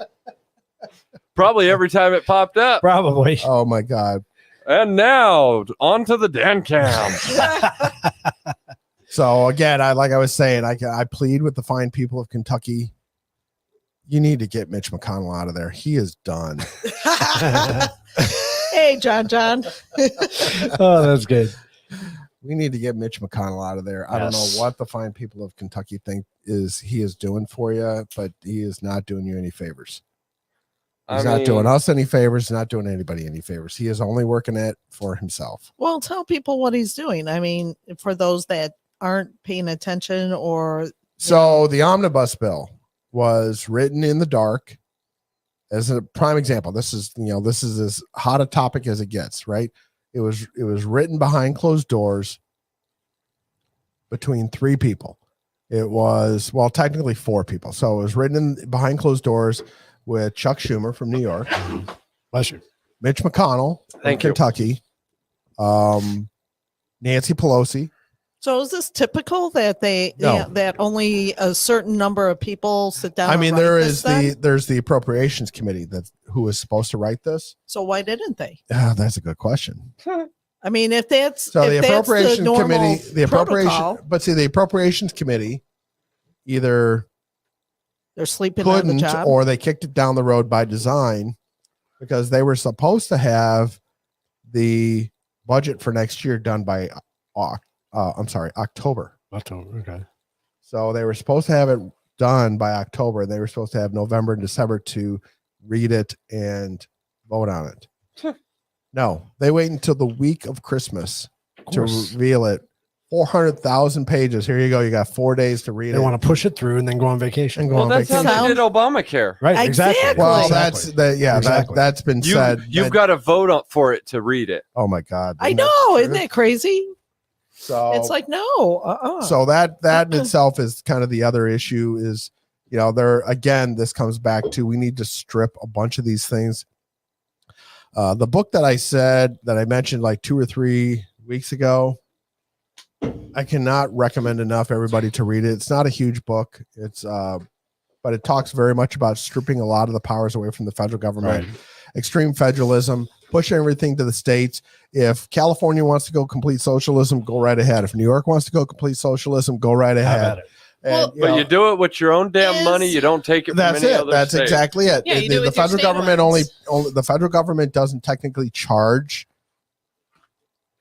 Probably every time it popped up. Probably. Oh my god. And now on to the Dan cam. So again, like I was saying, I plead with the fine people of Kentucky. You need to get Mitch McConnell out of there. He is done. Hey, John. Oh, that's good. We need to get Mitch McConnell out of there. I don't know what the fine people of Kentucky think he is doing for you, but he is not doing you any favors. He's not doing us any favors, not doing anybody any favors. He is only working it for himself. Well, tell people what he's doing. I mean, for those that aren't paying attention or So the Omnibus Bill was written in the dark. As a prime example, this is as hot a topic as it gets, right? It was written behind closed doors between three people. It was, well, technically four people. So it was written behind closed doors with Chuck Schumer from New York, Bless you. Mitch McConnell from Thank you. Kentucky, Nancy Pelosi. so is this typical that No. that only a certain number of people sit down? I and mean, write there this is then? there's the Appropriations Committee who is supposed to write this. So why didn't they? That's a good question. I mean, if that's So if the that's Appropriations normal Committee, the protocol, Appropriations Committee either they're sleeping on the couldn't job. or they kicked it down the road by design, because they were supposed to have the budget for next year done by October. Okay. So they were supposed to have it done by October. They were supposed to have November and December to read it and vote on it. No, they wait until the week of Christmas to course. reveal it. 400,000 pages. Here you go. You got 4 days to read They it. want to push it through and then go on vacation. And go Well, on that's how vacation. they did Obamacare. Right. Exactly. Exactly. Well, Exactly. that's that's been said. You've got to vote for it to read it. Oh my God. I Isn't that know, true? isn't that crazy? So It's like no. so that in itself is kind of the other issue is, there again, this comes back to, we need to strip a bunch of these things. The book that I mentioned like 2 or 3 weeks ago, I cannot recommend enough everybody to read it. It's not a huge book. It's but it talks very much about stripping a lot of the powers away from the federal government, extreme federalism, pushing everything to the states. If California wants to go complete socialism, go right ahead. If New York wants to go complete socialism, go right How ahead. about it? And, But you do it with your own damn money. You don't take it from that's any it. other That's state. exactly it. Yeah, you do it The with your federal state government ones. only the federal government doesn't technically charge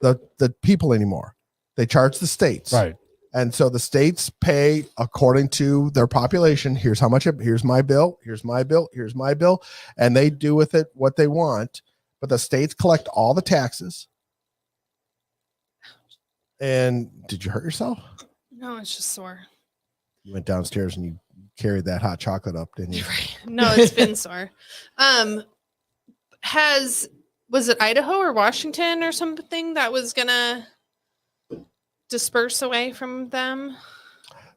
the people anymore. They charge the states. Right. And so the states pay according to their population. Here's how much. Here's my bill. Here's my bill. Here's my bill. And they do with it what they want. But the states collect all the taxes. And did you hurt yourself? No, it's just sore. You went downstairs and you carried that hot chocolate up, didn't you? No, it's been sore. Was it Idaho or Washington or something that was gonna disperse away from them?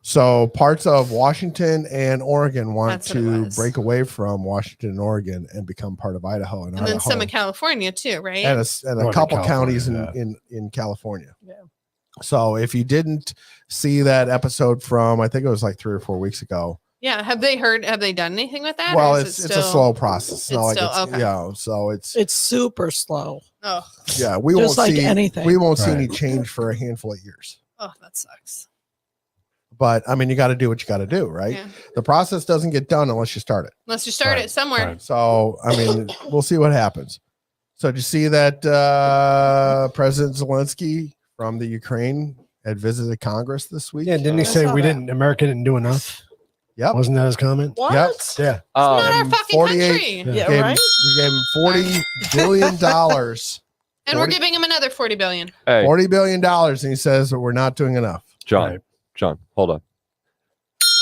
So parts of Washington and Oregon want That's what it to was. break away from Washington and Oregon and become part of Idaho. And then some of California too, right? and a Northern couple California, counties in California. Yeah. So if you didn't see that episode from, I think it was like 3 or 4 weeks ago. Yeah. Have they done anything with that? Well, or is it's a slow process. It's not like still- it's, okay. yeah. So It's super slow. Oh, yeah, we Just won't like see anything. We won't see Right. any change for a handful of years. oh, that sucks. But I mean, you got to do what you got to do, right? Yeah. The process doesn't get done unless you start it. Unless you start Right, it somewhere. right. So, I mean, we'll see what happens. So, did you see that President Zelensky from the Ukraine had visited Congress this week? Yeah, didn't he I say saw we that. didn't? America didn't do enough. Yep. Wasn't that his comment? What? Yep. Yeah. Not our Um, fucking 48 country. Yeah, Gave him- right? We gave him $40 billion. And we're 40 giving him another 40 billion. Hey, $40 billion. And he says that we're not doing enough. John. Right. John, hold on.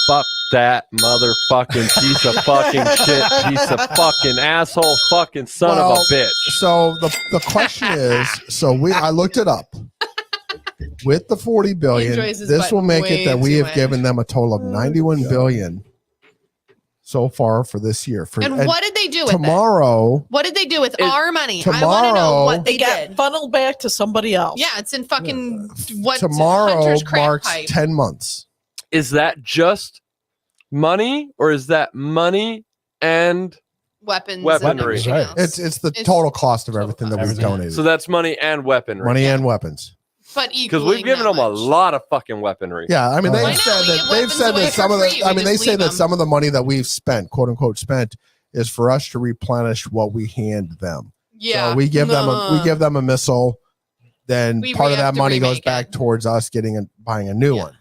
Fuck that motherfucking piece of fucking shit, piece of fucking asshole, fucking son of a bitch. So the question is, I looked it up. With the 40 billion, enjoys his this butt will make way it that we too have much. given them a total of 91 billion so far for this year. And what did they do with it? tomorrow? What did they do with It- our money? I want to know tomorrow- what They they got did. funneled back to somebody else. Yeah, it's in fucking what Tomorrow Hunter's crack marks pipe. 10 months. Is that just money or is that money and weapons. Weaponry. And everything Right. else. It's the total cost of everything that we've Everything. donated. so that's money and weaponry? Money and weapons. But Because we've given them a lot of fucking weaponry. Yeah, I mean Why they've not? said We that give they've weapons said away that some for of the free. I We mean they just say leave that them. some of the money that we've spent, quote unquote spent, is for us to replenish what we hand them. Yeah. So we give them a missile, then We part of have that to money goes remake back it. towards us buying a new Yeah. one.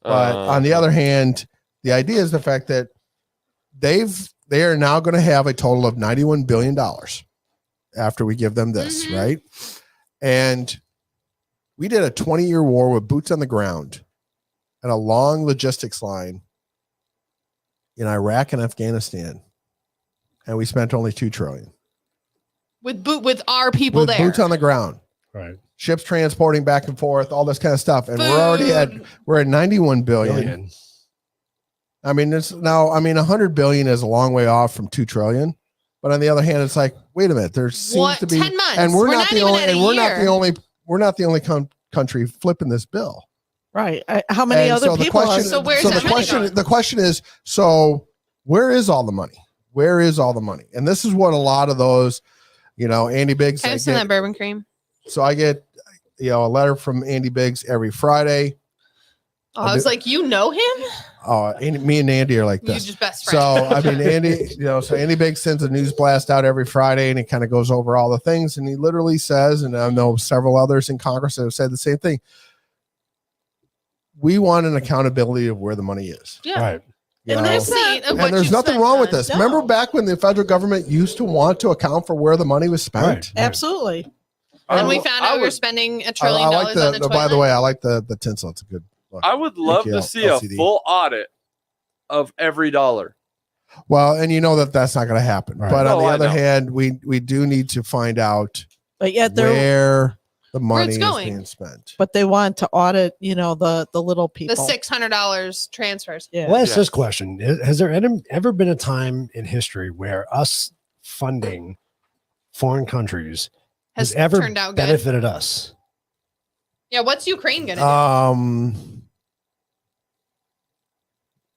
But on the other hand, the idea is the fact that they are now going to have a total of $91 billion after we give them this, Mhm. right? And we did a 20-year war with boots on the ground and a long logistics line in Iraq and Afghanistan. And we spent only $2 trillion. with our people With there. boots on the ground. Right. Ships transporting back and forth, all this kind of stuff. And we're at 91 billion. Billion. I mean, $100 billion is a long way off from 2 trillion. But on the other hand, it's like, wait a minute, there seems What, to be 10 months? and we're We're not not the even only at a and we're not the year. only we're not the only country flipping this bill. Right. How many And other so the people question, are? So where's so that the money question going? the question is, so where is all the money? Where is all the money? And this is what a lot of those, Andy Biggs. Can I have some of that bourbon cream? So I get, a letter from Andy Biggs every Friday. Oh, I was like, you know him? Me and Andy are like You this. just best So friend. I mean, Andy, so Andy Biggs sends a news blast out every Friday, and he kind of goes over all the things, and he literally says, and I know several others in Congress that have said the same thing. We want an accountability of where the money is. Yeah. Right. You And know? receipt of And what there's you've nothing spent wrong with on. this. No. Remember back when the federal government used to want to account for where the money was spent? Right. Absolutely. And we I found out we were would- spending $1 I trillion like on the toilet. by the way, I like the tinsel. It's a good look. I would love you, to see a LCD. full audit of every dollar. Well, and you know that's not going to happen. Right. But on No, the I other know. hand, we do need to find out But yet they're where the Where money it's is going. being spent. but they want to audit, the little The people. $600 transfers. Yeah. Well, ask Yeah. this question: Has there ever been a time in history where us funding foreign countries Has ever turned out good. benefited us? Yeah, what's Ukraine going to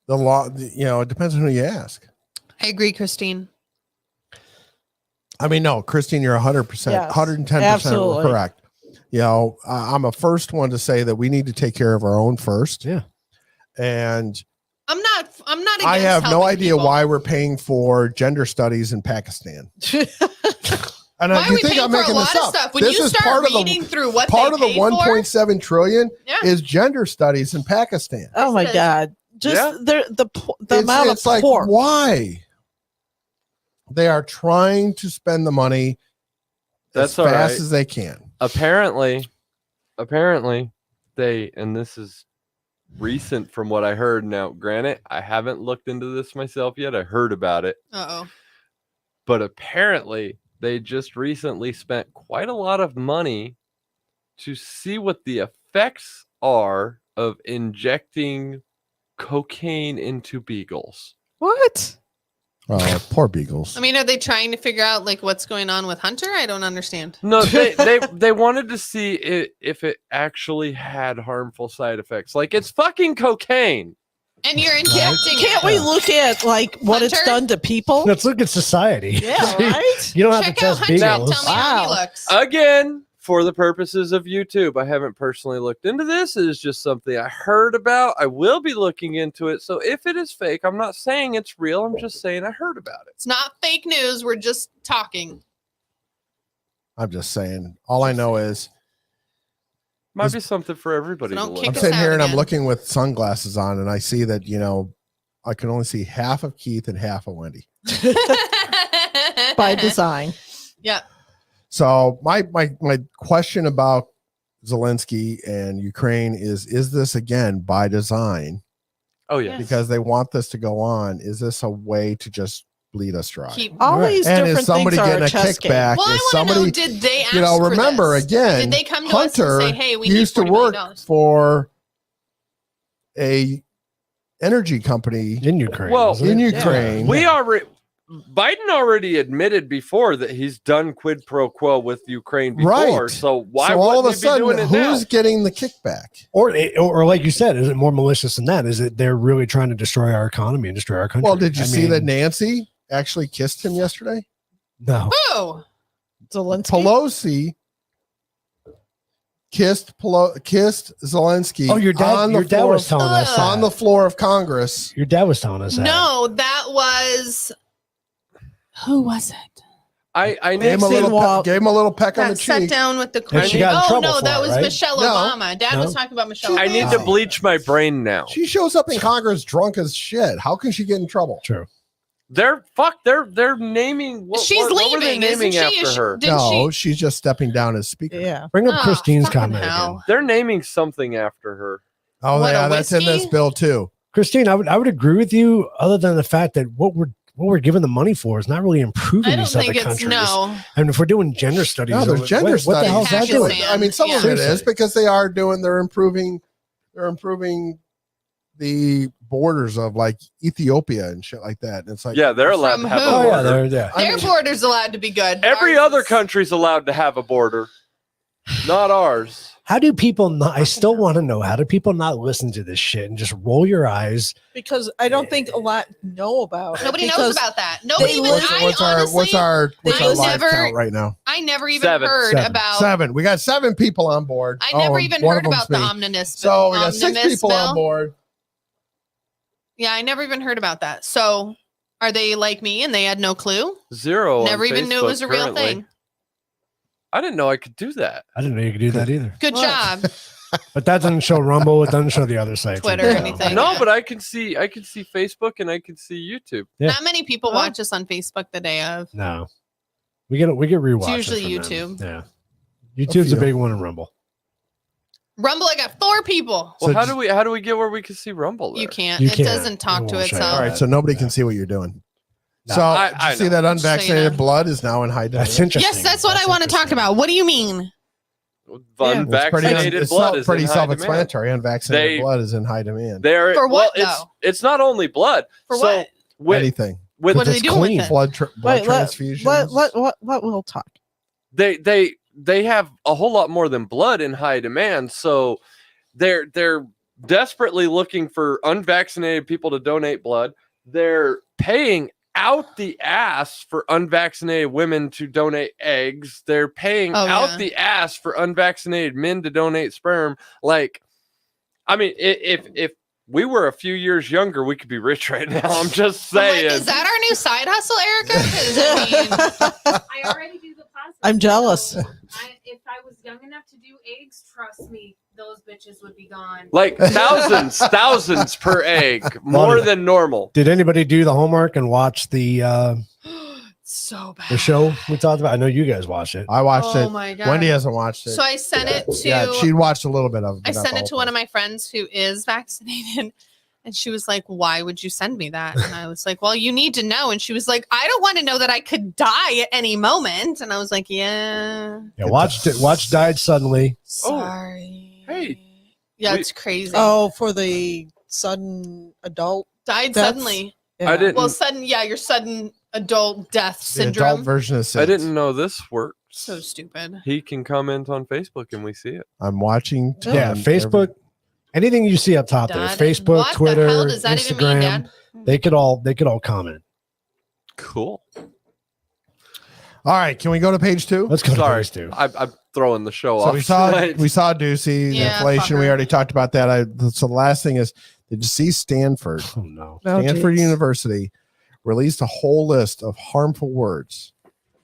The law, it depends on who you ask. do? I agree, Christine. I mean, no, Christine, you're 100%, Yes, 110% absolutely. correct. I'm a first one to say that we need to take care of our own first. Yeah. And I'm not against I have no helping idea people. why we're paying for gender studies in Pakistan. And Why are you we think paying I'm for a making lot this of up? stuff? When This you is start part of reading through what part they of the pay for, 1.7 trillion Yeah. is gender studies in Pakistan. Oh my God! Just the amount It's of like, pork. why? They are trying to spend the money That's as all fast right. as they can. Apparently, they, and this is recent from what I heard. Now, granted, I haven't looked into this myself yet. I heard about it. Uh-oh. But apparently, they just recently spent quite a lot of money to see what the effects are of injecting cocaine into beagles. What? Oh, poor beagles. I mean, are they trying to figure out like what's going on with Hunter? I don't understand. No, they wanted to see if it actually had harmful side effects. Like, it's fucking cocaine. And you're injecting. Can't we look at like what it's Hunter? done to people? Let's look at society. Yeah, right? You don't have Check to out test Hunter and beagles. tell me how he looks. Again, for the purposes of YouTube, I haven't personally looked into this. It is just something I heard about. I will be looking into it. So if it is fake, I'm not saying it's real. I'm just saying I heard about it. It's not fake news. We're just talking. I'm just saying. All I know is Might be something for everybody. So to don't look kick I'm at. us sitting out here and I'm again. looking with sunglasses on, and I see that, I can only see half of Keith and half of Wendy. By design. Yeah. So my question about Zelensky and Ukraine is this again by design? Oh yeah. Because they want this to go on. Is this a way to just bleed us dry? All these and different is somebody things are getting a a chess game. kickback? Well, I Is want to know, somebody, did they ask for remember this? again, Did they come to us Hunter and say, hey, we need used to $40 work million? for a energy company in Ukraine. Well, in Ukraine. Biden already admitted before that he's done quid pro quo with Ukraine before. Right. So why so all of a wouldn't he be sudden, doing it now? who's getting the kickback? Or like you said, is it more malicious than that? Is it they're really trying to destroy our economy and destroy our country? Well, did you I see mean, that Nancy actually kissed him yesterday? No. Oh, Pelosi kissed Zelensky. Oh, your dad was telling us that. on the floor of Congress. Your dad was telling us that. no, that was. Who was it? I Gave him a little peck on the That sat cheek. down with the And queen. she got in Oh trouble no, for that it, was right? Michelle No. Obama. Dad was No. talking about Michelle. I Obama. need to bleach my brain now. She shows up in Congress drunk as shit. How can she get in trouble? True. They're naming. She's what were they leaving, naming isn't she? after her? Didn't she's just stepping down as speaker. Yeah. Bring up Oh, Christine's fucking comment hell. again. They're naming something after her. Oh What, a yeah, that's in this whiskey? bill too. Christine, I would agree with you, other than the fact that what we're giving the money for is not really improving I don't these other think it's countries. no. And if we're doing gender studies, No, there's gender what studies. the hell's that Pakistan. doing? I mean, some of it is Seriously. because they're improving the borders of like Ethiopia and shit like that. And it's like, Yeah, they're allowed From to have who? a Oh yeah, border. Their border's allowed to be good. Every Ours other is- country's allowed to have a border, not ours. How do people not? I still want to know, how do people not listen to this shit and just roll your eyes? Because I don't think a lot know about it. Nobody knows because about that. Nobody even. what's Honestly, our I live never- count right now? I never even Seven. heard Seven. about. 7. We got 7 people on board. I never and even one heard of them's about the me. Omnibus. So we got 6 Omnibus people Bill. on board. Yeah, I never even heard about that. So, are they like me and they had no clue? Zero. Never on even knew it was Facebook a real currently. thing. I didn't know I could do that. I didn't know you could do that either. Good job. But that doesn't show Rumble. It doesn't show the other sites. Twitter or anything. No, Yeah. but I can see Facebook and I can see YouTube. Yeah. Not many people watch us on Facebook the day of. No, we get rewatches. It's usually from them. YouTube. Yeah, YouTube's a few. big one in Rumble. Rumble, I got 4 people. Well, So how just- do we get where we can see Rumble? There? You can't. You It can't. doesn't talk It to won't show you. itself. All right, so nobody can see what you're doing. No. So I did you see know. that unvaccinated know. blood is now in high demand. That's interesting. Yes, that's what I want to talk about. What do you mean? Unvaccinated blood is pretty in high demand. self-explanatory. Unvaccinated They- blood is in high demand. They're For what, it's not only blood. For so what? With, Anything. with What are they it's doing clean. with it? Blood Wait, transfusions. let Will talk. they have a whole lot more than blood in high demand. So they're desperately looking for unvaccinated people to donate blood. They're paying out the ass for unvaccinated women to donate eggs. They're paying out the ass for unvaccinated men to donate sperm. Like, I mean, if we were a few years younger, we could be rich right now. I'm just I'm like, saying. is that our new side hustle, Erica? 'Cause, I mean, I already do the positive. I'm jealous. If I was young enough to do eggs, trust me, those bitches would be gone. Like thousands per egg, more than normal. Did anybody do the homework and watch the So bad. the show we talked about? I know you guys watched it. I watched it. Oh my God. Wendy hasn't watched it. So I sent it to. Yeah, she watched a little bit of it. I sent it to one of my friends who is vaccinated, and she was like, "Why would you send me that?" And I was like, "Well, you need to know." And she was like, "I don't want to know that I could die at any moment." And I was like, "Yeah." Yeah, watched it. Watch Died Suddenly. Sorry. Hey. Yeah, it's crazy. Oh, for the sudden adult Died deaths? suddenly. Yeah. I didn't. Well, sudden. Yeah, your sudden adult death The syndrome. adult version of I didn't know this works. So stupid. He can comment on Facebook and we see it. I'm watching. Yeah, Facebook. Anything you see up top there, Dad, Facebook, what the Twitter, hell does that even mean, Instagram, Dad? they could all comment. Cool. All right, can we go to page 2? Let's go to Sorry, page 2. I'm throwing the show So off. we saw tonight. Ducey, Yeah, inflation. We fucker. already talked about that. So the last thing is, did you see Stanford? Oh no. Oh, Stanford geez. University released a whole list of harmful words.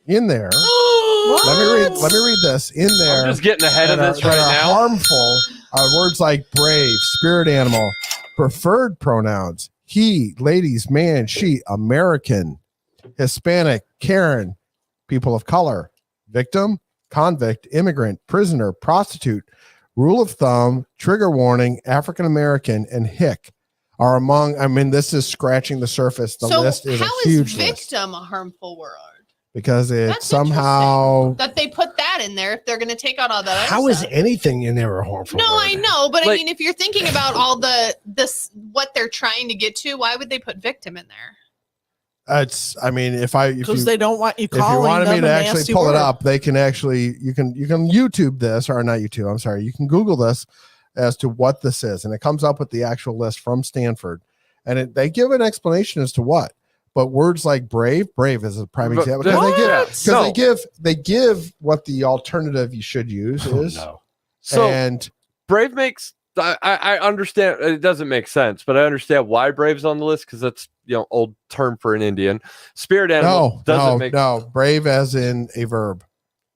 In there, let me read this. In there, I'm just getting ahead of this right that are now. harmful are words like brave, spirit animal, preferred pronouns, he, ladies, man, she, American, Hispanic, Karen, people of color, victim, convict, immigrant, prisoner, prostitute, rule of thumb, trigger warning, African American, and hick are among. I mean, this is scratching the surface. The So list is how a is huge list victim a harmful word? because it That's somehow. That they put that in there if they're going to take out all that. other How is stuff. anything in there a harmful? No, word? I know, but I Like- mean, if you're thinking about all this, what they're trying to get to, why would they put victim in there? It's. I mean, if you Because they don't want you if you calling wanted them me to a actually nasty pull it word. up, they can actually you can YouTube this or not YouTube. I'm sorry, you can Google this as to what this is, and it comes up with the actual list from Stanford, and they give an explanation as to what. But words like brave is a prime But- example because No. they give what the alternative you should use Oh, is, no. So and Brave makes. I understand. It doesn't make sense, but I understand why Brave's on the list because that's old term for an Indian. Spirit animal doesn't make brave as in a verb.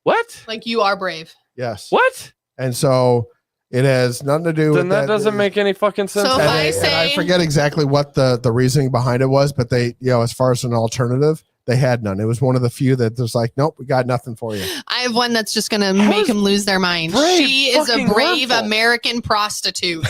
what? Like you are brave. Yes, What? and so it has nothing to do Then with that doesn't make any fucking sense. So if and, I and I say- forget exactly what the reasoning behind it was, but they, as far as an alternative, they had none. It was one of the few that was like, nope, we got nothing for you. I have one that's just going to How make is them lose their mind. brave She is a fucking brave harmful? American prostitute.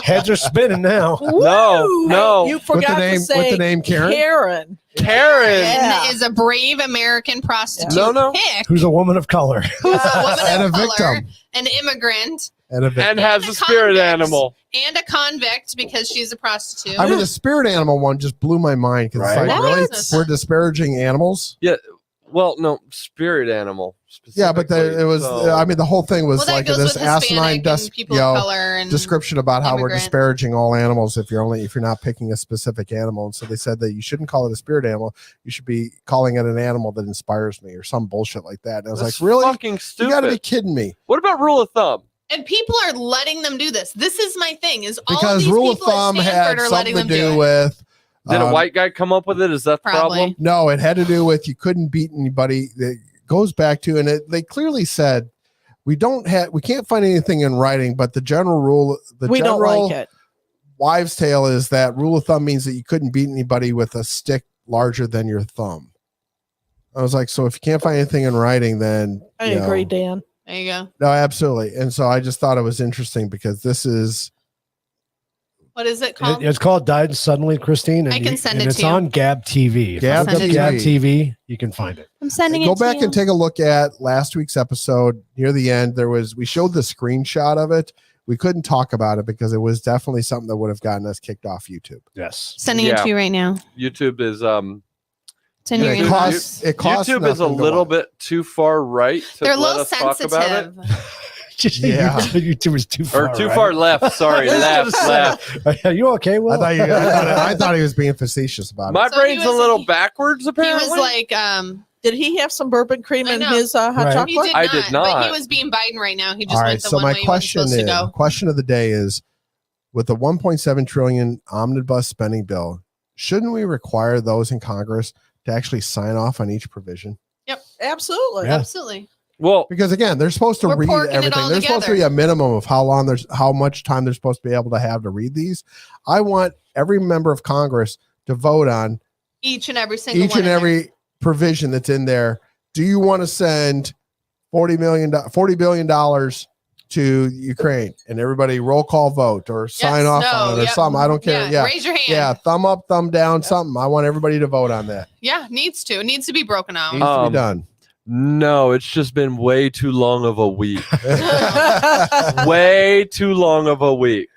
Heads are spinning now. No. You With forgot the name, to say with the name Karen. Karen. Karen. Yeah. Is a brave American prostitute. No. Hick, Who's a woman of color? who's a woman And of a color, victim. an immigrant, And a victim. And has And a a spirit convict. animal. and a convict because she's a prostitute. I mean, the spirit animal one just blew my mind because Right. it's like, What? really, we're disparaging animals. Well, no, spirit animal. Yeah, but it was. So- I mean, the whole thing was well, that like goes this with asinine Hispanic and people of color and description about how we're immigrant. disparaging all animals if you're not picking a specific animal. And so they said that you shouldn't call it a spirit animal. You should be calling it an animal that inspires me or some bullshit like that. And I was That's like, really? fucking You stupid. got to be kidding me. What about rule of thumb? And people are letting them do this. This is my thing. Is all of Because these rule of people thumb at had Stanford are letting something to them do it. with. Did a white guy come up with it? Is that the Probably. problem? No, it had to do with you couldn't beat anybody. It goes back to, and they clearly said we can't find anything in writing, but the general rule, We don't like it. wives' tale is that rule of thumb means that you couldn't beat anybody with a stick larger than your thumb. I was like, so if you can't find anything in writing, then I you know. agree, Dan. There you go. No, absolutely. And so I just thought it was interesting because this is What is it called? It's called Died Suddenly, Christine. And I can send and it it's to you. on Gab TV. If you Gab look up TV. Gab TV, you can find it. I'm sending go it back to you. and take a look at last week's episode. Near the end, we showed the screenshot of it. We couldn't talk about it because it was definitely something that would have gotten us kicked off YouTube. Yes. Sending it Yeah. to you right now. YouTube is It's in your It inbox. costs YouTube is a nothing to little watch. bit too far right to They're a let little us talk about it. sensitive. Yeah. YouTube is too far. Or too right? far left. Sorry, left. Are you okay, Will? I thought he was being facetious about My it. So he brain's a was- little backwards, He apparently. was like, Did he have some bourbon cream I in know. his hot Right. chocolate? he did I not, did but not. he was being Biden right now. He just All went right. the So one my way he was question supposed to go. question of the day is, with the 1.7 trillion omnibus spending bill, shouldn't we require those in Congress to actually sign off on each provision? Yep. Absolutely. Yeah. Absolutely. Well, because again, they're supposed to We're read porking it everything. all There's supposed to be together. a minimum of how much time they're supposed to be able to have to read these. I want every member of Congress to vote on Each and every single each one. and in there. every provision that's in there. Do you want to send $40 billion to Ukraine? And everybody roll call vote or sign off on it or something. I don't care. Yeah. Raise your hand. Yeah. Thumb up, thumb down, something. I want everybody to vote on that. Yeah. Needs to. It needs to be broken out. Needs to be done. No, it's just been way too long of a week. Way too long of a week.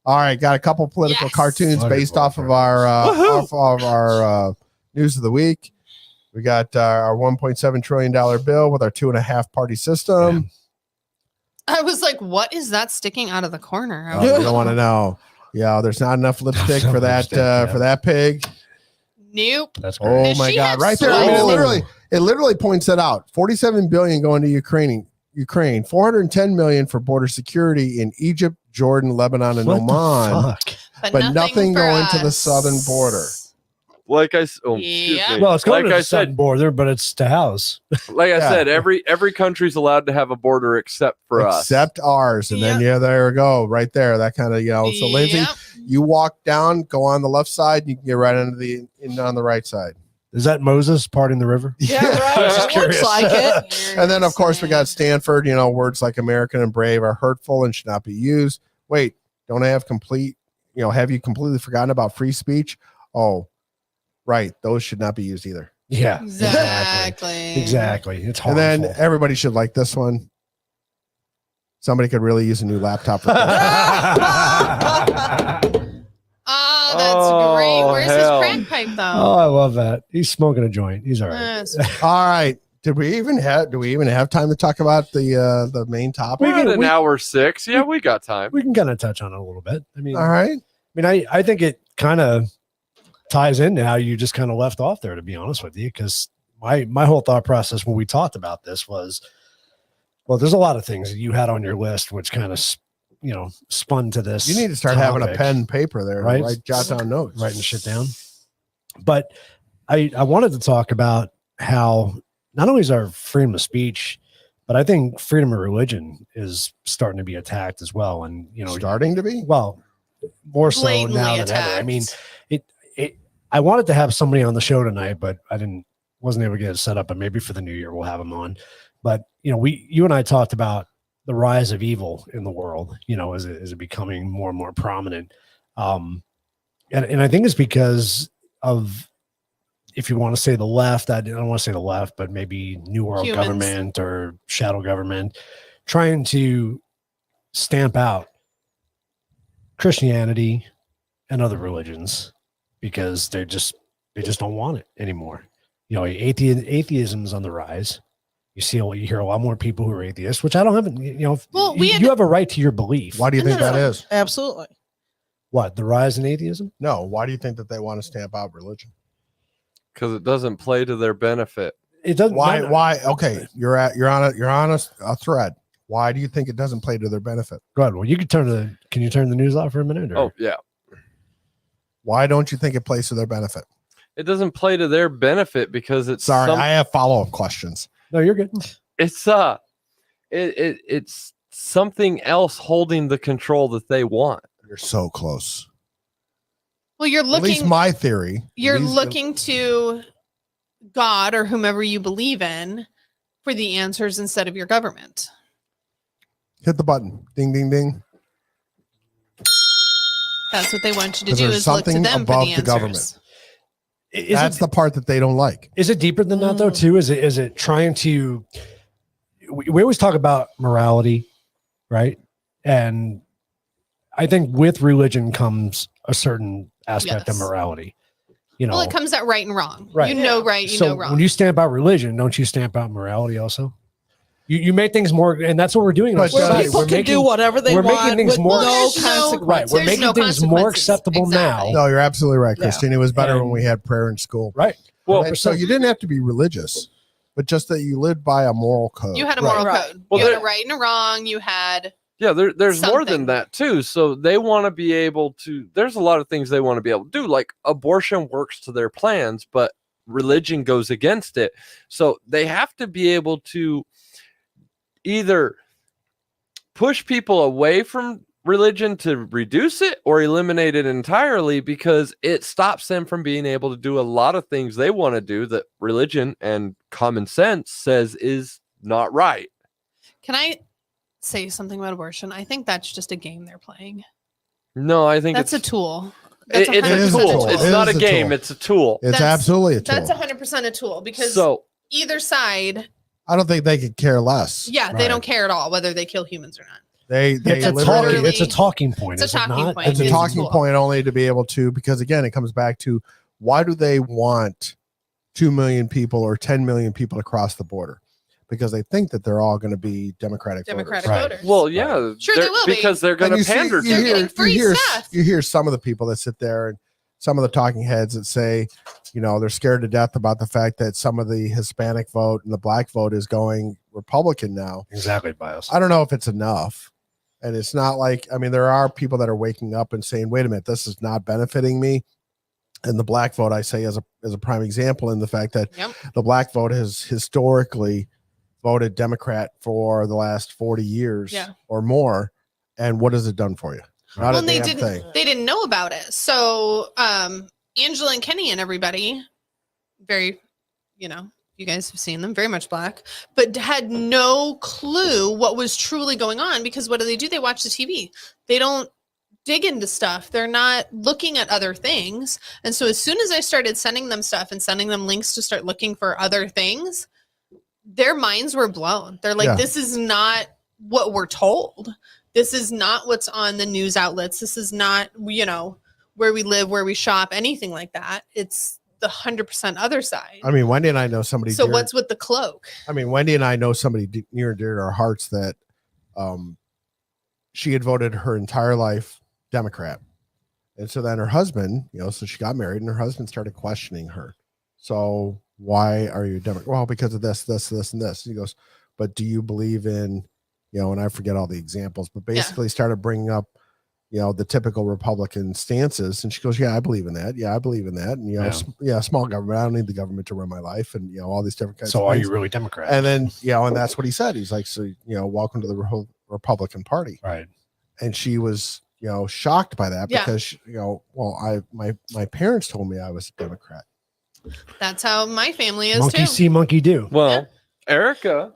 All right, got a couple political cartoons based off of our news of the week. We got our $1.7 trillion bill with our 2.5 party system. I was like, what is that sticking out of the corner? Oh, you don't want to know. Yeah, there's not enough lipstick for that for that pig. Nope. That's Oh Does my she God! have Right there, I mean, slow- it literally points it out. $47 billion going to Ukraine. $410 million for border security in Egypt, Jordan, Lebanon, and What the Oman. fuck? But nothing for going to the us. southern border. Like excuse me. Well, it's going like to I the southern said, border, but it's to house. like I Yeah. said, every country's allowed to have a border except for us. Except ours. And then, yeah, there we go. Right there. That kind of, so Lindsay, Yep. you walk down, go on the left side, and you can get right on the right side. Is that Moses parting the river? Yeah, right. Just It looks curious. like it. And then, of course, we got Stanford, words like American and brave are hurtful and should not be used. Wait, don't I have have you completely forgotten about free speech? Oh, right. Those should not be used either. Yeah. Exactly. Exactly. It's And harmful. then everybody should like this one. Somebody could really use a new laptop for this. Oh, that's great. Where's hell. his crack pipe though? Oh, I love that. He's smoking a joint. He's all right. Yes. All right. Do we even have time to talk about the main topic? We're at an hour 6. Yeah, we got time. We can kind of touch on it a little bit. I mean, All right. I think it kind of ties into how you just kind of left off there, to be honest with you, because my whole thought process when we talked about this was, well, there's a lot of things that you had on your list which kind of spun to this. You need to start having a topic, pen and paper there, right? right? Jot down notes, writing shit down. But I wanted to talk about how not only is our freedom of speech, but I think freedom of religion is starting to be attacked as well. And starting to be more so Blatantly now than attacked. ever. I mean, I wanted to have somebody on the show tonight, but wasn't able to get it set up. But maybe for the new year we'll have them on. But you and I talked about the rise of evil in the world. Is it becoming more and more prominent? And I think it's because of, if you want to say the left, I don't want to say the left, but maybe New World Humans. government or shadow government trying to stamp out Christianity and other religions because they just don't want it anymore. Atheism is on the rise. You hear a lot more people who are atheists, which I don't have. Well, you have a right to your belief. Why do you think that is? Absolutely. What, the rise in atheism? No. Why do you think that they want to stamp out religion? Because it doesn't play to their benefit. It doesn't. Why? no. Why? Okay, you're on a thread. Why do you think it doesn't play to their benefit? Go ahead. Well, can you turn the news off for a minute? Or? Oh, yeah. Why don't you think it plays to their benefit? It doesn't play to their benefit because it's Sorry, I have follow-up questions. No, you're good. It's it's something else holding the control that they want. You're so close. Well, you're At least looking. my theory. You're At least- looking to God or whomever you believe in for the answers instead of your government. Hit the button. Ding, ding, ding. That's what they want you to Because do there's is look to something them for above the the answers. government. Is That's it, the part that they don't like. is it deeper than that though? Too? Is it trying to? We always talk about morality, right? And I think with religion comes a certain aspect of Yes. morality. Well, it comes at right and wrong. Right. You know right, you so know wrong. when you stamp out religion, don't you stamp out morality also? You make things more, and that's what we're doing. in our But, society. People We're can do whatever they we're want making things with more no There's no- consequences. right. We're There's making no things more consequences. acceptable Exactly. No, you're absolutely right, Yeah. Christine. It was better And- when we had prayer in school. right. Well, And so you didn't have to be religious, but just that you lived by a moral code. You had a moral Right. code. Well, you had there- a right and a wrong. You had Yeah, there's more than Something. that too. So they want to be able to. There's a lot of things they want to be able to do. Like abortion works to their plans, but religion goes against it. So they have to be able to either push people away from religion to reduce it or eliminate it entirely, because it stops them from being able to do a lot of things they want to do that religion and common sense says is not right. Can I say something about abortion? I think that's just a game they're playing. No, I think That's a it's tool. it's That's a 100% tool. It's It not a is a game. tool. It's a tool. It's That's- absolutely a tool. That's 100% a tool because So either side, I don't think they could care less. yeah, they don't care at all whether they kill humans or not. They It's a, literally, it's a talking point. It's a is it talking not? point. it's a It's a talking tool. point only to be able to, because again, it comes back to why do they want 2 million people or 10 million people across the border? Because they think that they're all going to be Democratic Democratic Right. voters. well, yeah, Sure they they're- will be. because they're going And to pander to They're it. getting free stuff. you hear some of the people that sit there and some of the talking heads that say, you know, they're scared to death about the fact that some of the Hispanic vote and the black vote is going Republican now. Exactly, bias. I don't know if it's enough. And it's not like, I mean, there are people that are waking up and saying, wait a minute, this is not benefiting me. And the black vote, I say, as a prime example, in the fact that Yep. the black vote has historically voted Democrat for the last 40 years Yeah. or more. And what has it done for you? Not Well, a and they damn didn't. thing. They didn't know about it. So, Angela and Kenny and everybody, very, you know, you guys have seen them, very much black, but had no clue what was truly going on, because what do? They watch the TV. They don't dig into stuff. They're not looking at other things. And so as soon as I started sending them stuff and sending them links to start looking for other things, their minds were blown. They're like, Yeah. this is not what we're told. This is not what's on the news outlets. This is not, you know, where we live, where we shop, anything like that. It's the 100% other side. I mean, Wendy and I know somebody. So dear- what's with the cloak? I mean, Wendy and I know somebody near and dear to our hearts that she had voted her entire life Democrat. And so then her husband, you know, so she got married and her husband started questioning her. So why are you Democrat? Well, because of this, this, this, and this. And he goes, but do you believe in, you know, and I forget all the examples, but basically started bringing up, you know, the typical Republican stances. And she goes, yeah, I believe in that. Yeah, I believe in that. And, you know, small government. I don't need the government to run my life. And, you know, all these different kinds So of are things. you really Democrat? And then, you know, and that's what he said. He's like, so, you know, welcome to the Republican Party. Right. And she was, you know, shocked by that Yeah. because, you know, well, my parents told me I was a Democrat. That's how my family is Monkey too. see, monkey do. Well, Erica,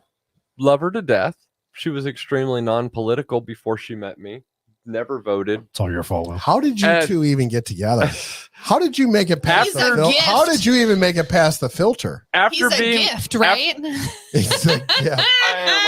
love her to death. She was extremely non-political before she met me. Never voted. It's all your fault, Will. How did you And- two even get together? How did you make it past He's the a filter? gift. How did you even make it past the filter? He's a gift, right? It's like, yeah.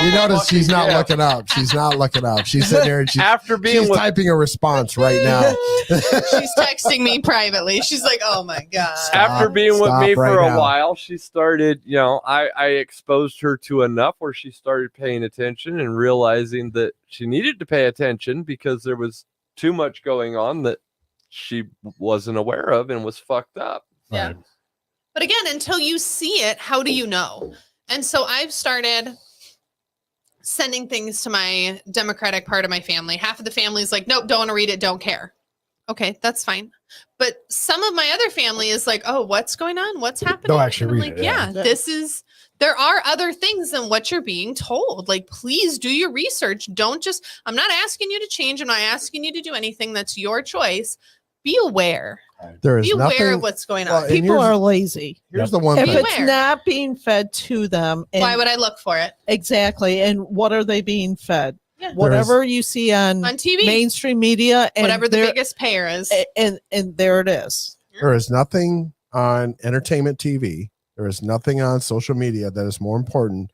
You notice she's not looking up. She's not looking up. She's sitting there and she's, After being she's with- typing a response right now. She's texting me privately. She's like, "Oh my god!" After being with Stop me right for a now. while, she started, you know, I exposed her to enough where she started paying attention and realizing that she needed to pay attention because there was too much going on that she wasn't aware of and was fucked up. Yeah. Right. But again, until you see it, how do you know? And so I've started sending things to my Democratic part of my family. Half of the family is like, nope, don't want to read it, don't care. Okay, that's fine. But some of my other family is like, oh, what's going on? What's happening? They'll actually And I'm read like, it, yeah. this is, there are other things than what you're being told. Like, please do your research. Don't just, I'm not asking you to change. I'm not asking you to do anything. That's your choice. Be aware. There is Be aware nothing. of what's going Well, on. and People here's- are lazy. Here's the one If thing. it's Beware. not being fed to them, and Why would I look for it? exactly, and what are they being fed? Yeah. Whatever you see on TV. mainstream media, and Whatever the there- biggest payer is. and there it is. There is nothing on entertainment TV. There is nothing on social media that is more important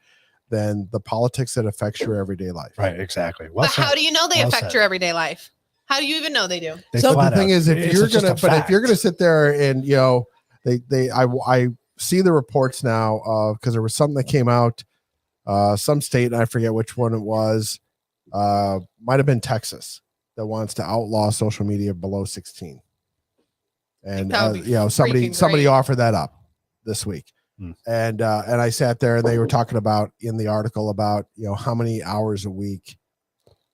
than the politics that affects your everyday life. Right. Exactly. Well But how do you know they Well affect said. your everyday life? How do you even know they do? They So the flat thing out- is, if it's you're just gonna, a but if you're fact. gonna sit there and you know, I see the reports now because there was something that came out, some state, and I forget which one it was, might have been Texas, that wants to outlaw social media below 16. And That would be you know, somebody freaking great. offered that up this week. Hmm. And I sat there and they were talking about in the article about, you know, how many hours a week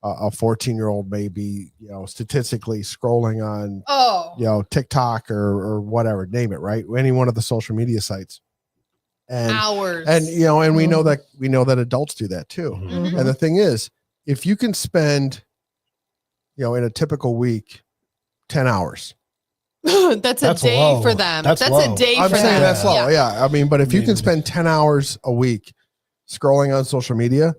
a 14-year-old may be, statistically scrolling on, Oh, TikTok or whatever, name it, right? Any one of the social media sites. And hours. and and we know that adults do that too. Mhm. And the thing is, if you can spend, in a typical week, 10 hours. That's a day low. for them. That's That's low. a day I'm for saying them. that's low. Yeah. I mean, but if you can mean- spend 10 hours a week scrolling on social media,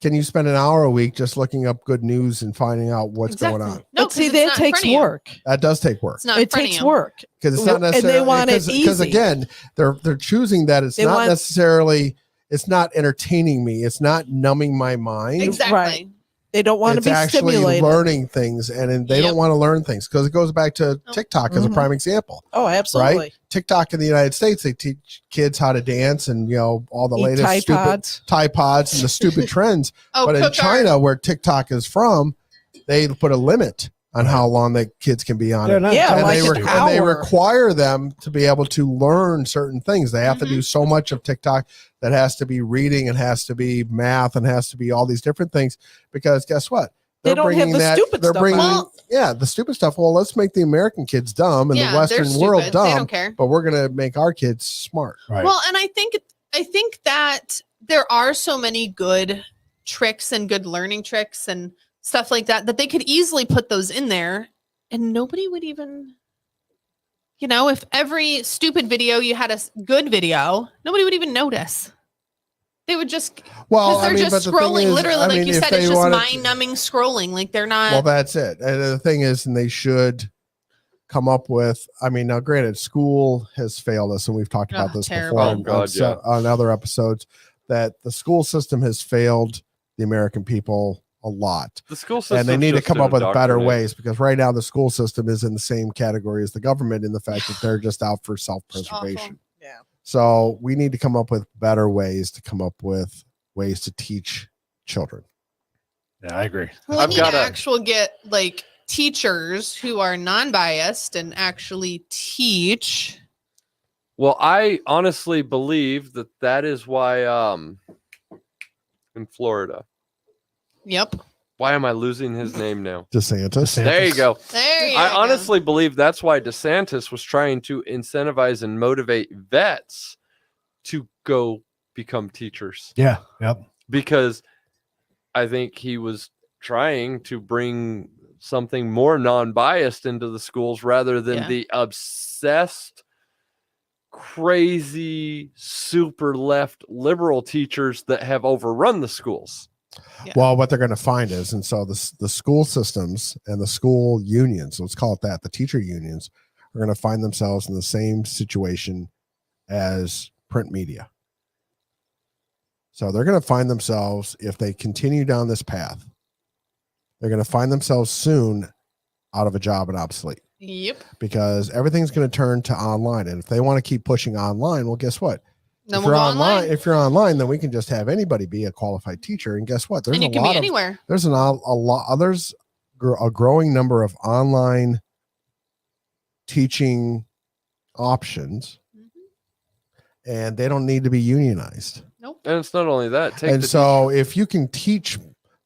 can you spend an hour a week just looking up good news and finding out what's going on? No, But see, 'cause it's that not in takes front of you. work. That does take work. It's not in It front of takes you. work. Because it's not And they necessarily want it because easy. again, they're choosing that it's They not want- necessarily, it's not entertaining me, it's not numbing my mind. Exactly. Right. They don't want to It's be actually stimulated. learning things, and they Yep. don't want to learn things because it goes back to Oh. TikTok as a Mhm. prime example. Oh, absolutely. Right? TikTok in the United States, they teach kids how to dance and all the Eat latest Tide stupid Pods. Tide Pods and the stupid trends. Oh, But in cook China, where TikTok is from, they put a limit on how long the kids can be on They're it. not Yeah, telling And like us they, to an do it. and they hour. require them to be able to learn certain things. They have to do so much of TikTok that has to be reading and has to be math and has to be all these different things because guess what? They don't have bringing the stupid they're stuff bringing, out. the stupid stuff. Well, let's make the American kids dumb and Yeah, the they're Western world stupid. They dumb, don't care. but we're going to make our kids smart. Right. Well, and I think that there are so many good tricks and good learning tricks and stuff like that they could easily put those in there and nobody would even, if every stupid video you had a good video, nobody would even notice. They would just, Well, because they're I mean, just but the thing scrolling, is, literally, I like mean, you if said, they it's just wanted to- mind-numbing scrolling. Like they're not. Well, that's it. And the thing is, and they should come up with, I mean, now granted, school has failed us, and we've talked about Oh, this terrible. before Oh, God, yeah. on other episodes, that the school system has failed the American people a lot. The school system, And they need to come up with better ways because right now the school system is in the same category as the government in the fact that they're just out for self-preservation. Yeah. So we need to come up with better ways to come up with ways to teach children. Yeah, I agree. We I've need got to a- actually get like teachers who are non-biased and actually teach. Well, I honestly believe that is why in Florida. Yep. Why am I losing his name now? DeSantis. There you go. There you I go. honestly believe that's why DeSantis was trying to incentivize and motivate vets to go become teachers Yeah. Yep. because I think he was trying to bring something more non-biased into the schools rather than Yeah. the obsessed, crazy, super left liberal teachers that have overrun the schools. Yeah. Well, what they're going to find is, and so the school systems and the school unions, let's call it that, the teacher unions are going to find themselves in the same situation as print media. So they're going to find themselves, if they continue down this path, they're going to find themselves soon out of a job and obsolete Yep. because everything's going to turn to online. And if they want to keep pushing online, well, guess what? Then If we'll you're go online, online. if you're online, then we can just have anybody be a qualified teacher. And guess what? There's And you a can lot be of anywhere. there's a growing number of online teaching options, and they don't need to be unionized. Nope. And it's not only that. Take And the so, if you can teach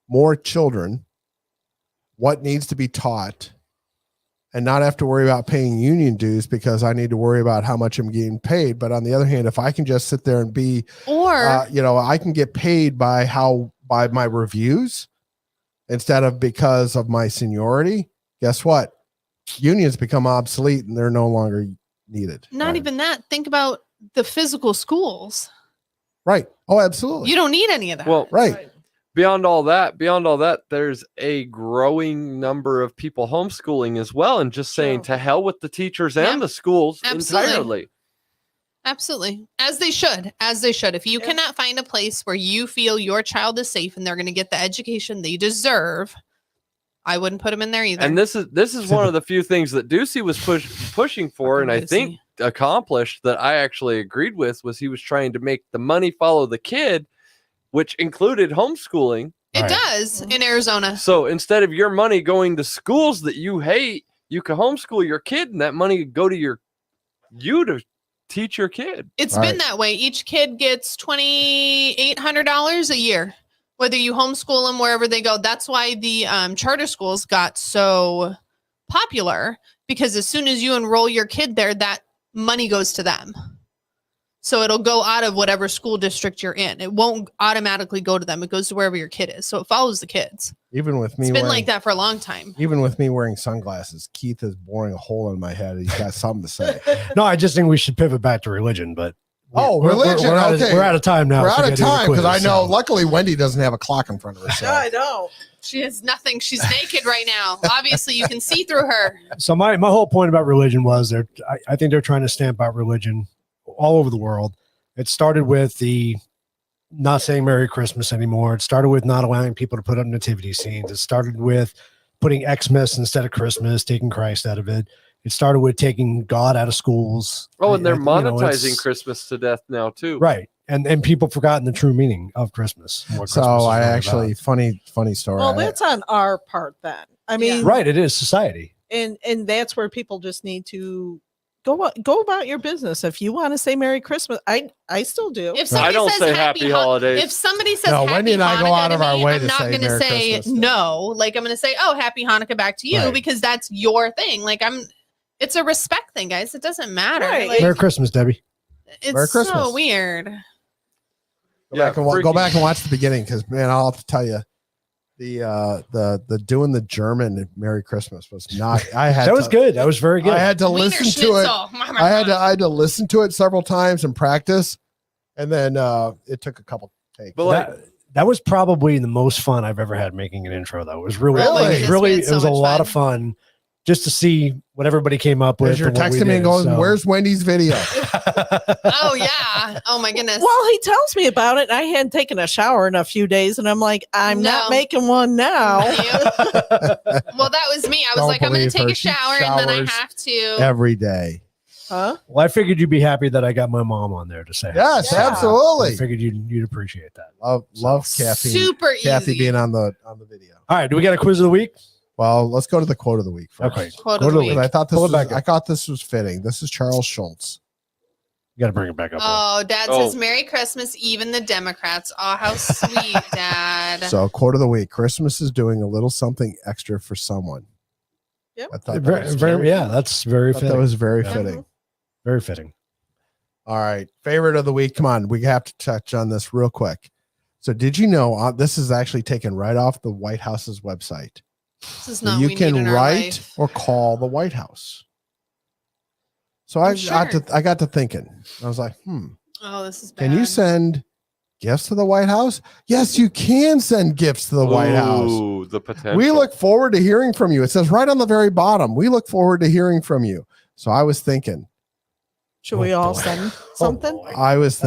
more children what needs to be taught, and not have to worry about paying union dues because I need to worry about how much I'm getting paid. But on the other hand, if I can just sit there and be, Or I can get paid by my reviews instead of because of my seniority. Guess what? Unions become obsolete and they're no longer needed. not even that. Think about the physical schools. Right. Oh, absolutely. You don't need any of that. Well, Right. beyond all that, there's a growing number of people homeschooling as well, and just saying to hell with the teachers and Yep. the schools Absolutely. entirely. Absolutely. As they should. As they should. If you cannot find a place where you feel your child is safe and they're going to get the education they deserve, I wouldn't put them in there either. And this is one of the few things that Ducey was pushing for, and I think accomplished, that I actually agreed with, was he was trying to make the money follow the kid, which included homeschooling. It does in Arizona. So instead of your money going to schools that you hate, you can homeschool your kid, and that money could go to you to teach your kid. It's been that way. Each kid gets $2,800 a year whether you homeschool them wherever they go. That's why the charter schools got so popular, because as soon as you enroll your kid there, that money goes to them. So it'll go out of whatever school district you're in. It won't automatically go to them. It goes to wherever your kid is. So it follows the kids. Even with me, It's been like that for a long time. Even with me wearing sunglasses, Keith is boring a hole in my head. He's got something to say. No, I just think we should pivot back to religion, but religion. We're out of time now. We're so out we of gotta do the time because I quiz, know. so. Luckily, Wendy doesn't have a clock in front of her. So. I know. She has nothing. She's naked right now. Obviously, you can see through her. So my whole point about religion was I think they're trying to stamp out religion all over the world. It started with the not saying Merry Christmas anymore. It started with not allowing people to put up nativity scenes. It started with putting Xmas instead of Christmas, taking Christ out of it. It started with taking God out of schools. Oh, and they're You know, monetizing Christmas to death now too. right. And people forgotten the true meaning of Christmas. and what So Christmas is I really actually about. funny story. Well, that's on our part then. I mean, right. It is society. and that's where people just need to go about your business. If you want to say Merry Christmas, I still do. If somebody don't says say happy holidays. If somebody says No, happy Wendy and I go Hanukkah out to of our me, way I'm to not say going to Merry say Christmas. no. Like I'm going to say, "Oh, happy Hanukkah back to you," Right. because that's your thing. Like it's a respect thing, guys. It doesn't matter. Right. Like, Merry Christmas, Debbie. it's Merry so Christmas. weird. Go back and watch the beginning because man, I'll have to tell you, the doing the German Merry Christmas was not. I had That was good. That was very good. I had to Wiener listen to it. Schnitzel. I had to listen to it several times and practice, and then it took a couple takes. But like, that was probably the most fun I've ever had making an intro. Though it was really, Really? it was a lot of fun just to see what everybody came up with. As you're and what we texting me did, and going, so. "Where's Wendy's video?" Oh yeah. Oh my goodness. Well, he tells me about it. I hadn't taken a shower in a few days, and I'm like, I'm No. not making one now. Well, that was me. I was Don't like, I'm going believe to take her. a She shower and then I showers have to. Every day. Huh? Well, I figured you'd be happy that I got my mom on there to say. Yes, Yeah. absolutely. I figured you'd appreciate that. Love Kathy. Super Kathy easy. being on the video. All right, do we got a quiz of the week? Well, let's go to the quote of the week first. Okay, Quote go of to the the week. But I thought Pull it back up. I thought this was fitting. This is Charles Schultz. You got to bring it back up. Oh, Dad Oh. says Merry Christmas, even the Democrats. Oh, how sweet, Dad. So, quote of the week: Christmas is doing a little something extra for someone. Yep. I thought that was That's very I thought fitting. that was very Yeah. fitting. Very fitting. All right, favorite of the week. Come on, we have to touch on this real quick. So, did you know this is actually taken right off the White House's website? This is not You what we can need in our write life. or call the White House. So Oh, I got to thinking. I was like, Oh, this is bad. can you send gifts to the White House? Yes, you can send gifts to the White House. Ooh, the potential. We look forward to hearing from you. It says right on the very bottom, we look forward to hearing from you. So I was thinking, Should we all boy. send something? boy. I looked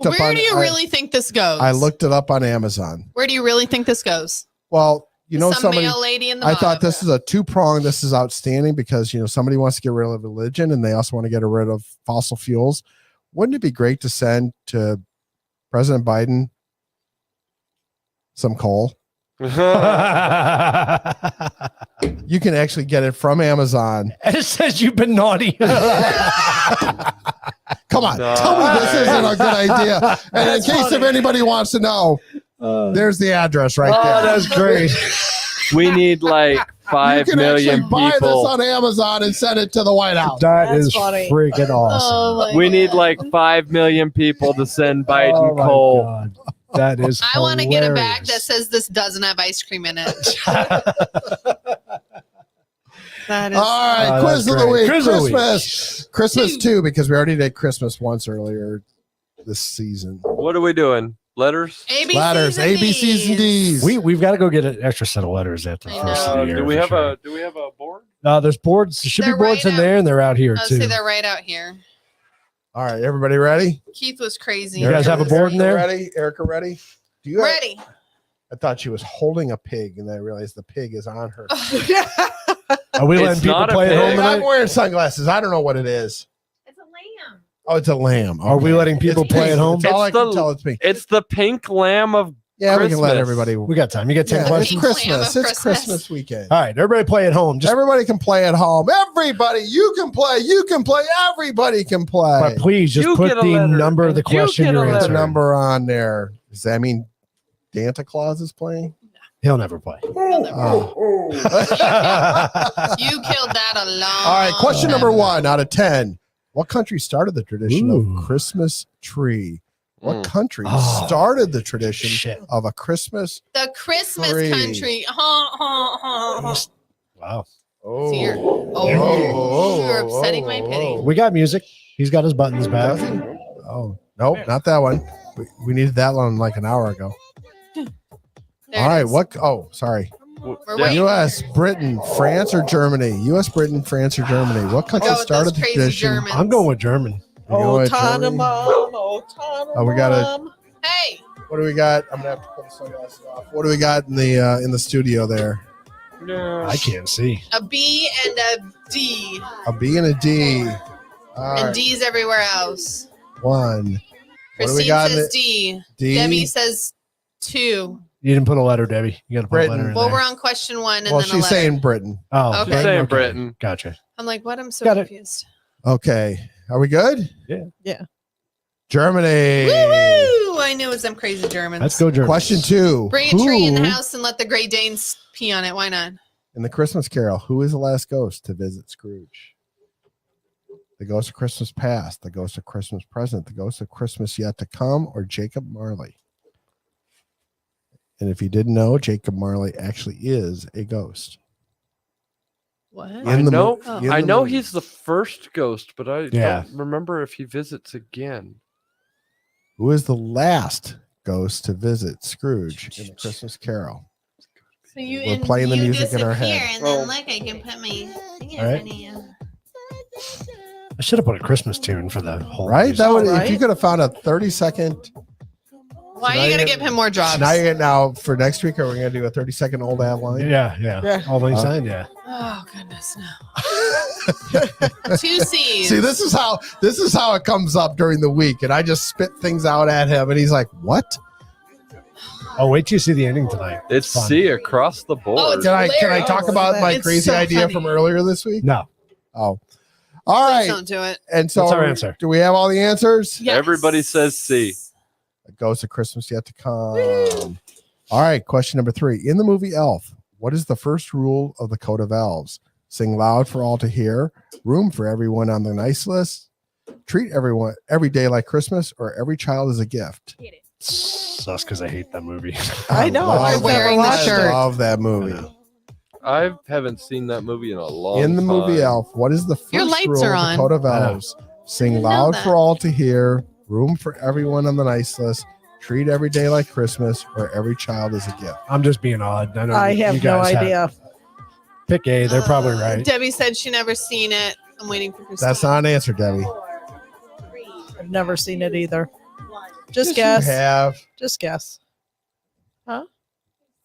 up Where on do you really think this goes? I looked it up on Amazon. Where do you really think this goes? Well, you know, Some somebody, male lady in the I thought mug. this is a two-pronged. This is outstanding because, you know, somebody wants to get rid of religion and they also want to get rid of fossil fuels. Wouldn't it be great to send to President Biden some coal? You can actually get it from Amazon. And it says you've been naughty. Come on, tell me this isn't a good idea. And in case if anybody wants to know, there's the address right there. Oh, that's great. We need like 5 You can million actually buy this people. on Amazon and send it to the White House. That That's is funny. freaking awesome. Oh my We need God. like 5 million people to send Biden Oh my coal. God. That is I want to get a bag that hilarious. says this doesn't have ice cream in it. That is. All right, Oh, quiz that's of the great. week. Quiz of the week. Christmas too, because we already did Christmas once earlier this season. What are we doing? Letters? ABCs Ladders, and ABCs and Ds. Ds. We've got to go get an extra set of letters at the I first of know. the year. Do we for have sure. a board? There's boards. There should They're be boards right in out- there, and they're out here I'll too. say they're right out here. All right, everybody ready? Keith was crazy. You guys have a board in there? Ready? Erica, ready? Do you have- Ready. I thought she was holding a pig, and then I realized the pig is on her. Are we It's letting people not a play at pig. home I'm tonight? wearing sunglasses. I don't know what it is. It's a lamb. Oh, it's a lamb. Are we Okay. letting people It's play pink. at home? That's all I It's can the- tell. It's me. It's the pink lamb of Yeah, we can let Christmas. everybody. We got time. You got 10 Yeah, it's questions? Pink lamb Christmas. of It's Christmas. Christmas weekend. All right, everybody play at home. Just Everybody can play at home. Everybody, you can play. You can play. Everybody can play. but please just You put get a the letter, number of the and you question get a you're letter. Put the answering. number on there. Does that mean Santa Claus is playing? He'll never play. Oh. You killed that a long. All right, question number 1 out of 10. What country started the tradition Ooh. of Christmas tree? What Mm. country Oh, started the tradition shit. of a Christmas? The Christmas Tree. country. Wow. Oh, You're- you're upsetting my pity. We got music. He's got his buttons back. Does he? Oh, nope, not that one. We needed that one like an hour ago. There All it right, is. what? Oh, sorry. We're Yeah. waiting. U.S., Britain, France, or Germany? U.S., Britain, France, or Germany? What country Go with started those the crazy tradition? Germans. I'm going with German. You going Oh, with Germany? Oh, we gotta- Hey, What do we got? I'm gonna have to put the sunglasses off. What do we got in the studio there? I can't see. a B and a D. A B and a D. All And right, D's everywhere else. 1. What do we Christine got in says it? D. D. Debbie says 2. You didn't put a letter, Debbie. You got to put Britain. a letter in Well, there. we're on question 1 and Well, then a she's letter. saying Britain. Oh, Okay. She's saying Britain. Gotcha. I'm like, what? I'm so Got it. confused. Okay, are we good? Yeah. Germany. Woo! I knew it was them crazy Germans. Let's go, German. Question 2. Bring a tree in the Who- house and let the Great Danes pee on it. Why not? In the Christmas Carol, who is the last ghost to visit Scrooge? The ghost of Christmas past, the ghost of Christmas present, the ghost of Christmas yet to come, or Jacob Marley? And if you didn't know, Jacob Marley actually is a ghost. What? I know. Oh. in I the know movie. he's the first ghost, but I Yeah. don't remember if he visits again. Who is the last ghost to visit Scrooge in the Christmas Carol? So you We're playing the you music in our disappear, head. and then look, I can put my thing in All right. front of you. I should have put a Christmas tune for the whole. Right? music. That would Right. if you could have found a 30-second. Why now are you you're gonna gonna- give him more jobs? Now for next week, are we gonna do a 30-second old ad line? Yeah. All things signed, yeah. Oh goodness, no. 2 C's. See, this is how it comes up during the week, and I just spit things out at him, and he's like, "What? Oh, wait till you see the ending tonight. It's fun. C across the board. Oh, it's Can I hilarious. talk about my It's crazy so idea funny. from earlier this week?" No. Oh, all Please right. don't do it. And so, What's our answer? do we have all the answers? Yes. Everybody says C. A ghost of Christmas yet to come. All right, question number 3. In the movie Elf, what is the first rule of the Code of Elves? Sing loud for all to hear, room for everyone on the nice list, treat everyone every day like Christmas, or every child is a gift. Sus because I hate that movie. I know. love I've You're wearing never the watched shirt. it. love that movie. I know. I haven't seen that movie in a long In the movie time. Elf, what is the first Your lights rule are of the on. Code of I know. Elves? Sing didn't know loud that. for all to hear, room for everyone on the nice list, treat every day like Christmas, or every child is a gift. I'm just being odd. I know I you have no guys idea. Pick A. They're probably right. Debbie said she never seen it. I'm waiting for Christine. That's not an answer, Debbie. I've never seen it either. Just Yes, you guess. have. Just guess.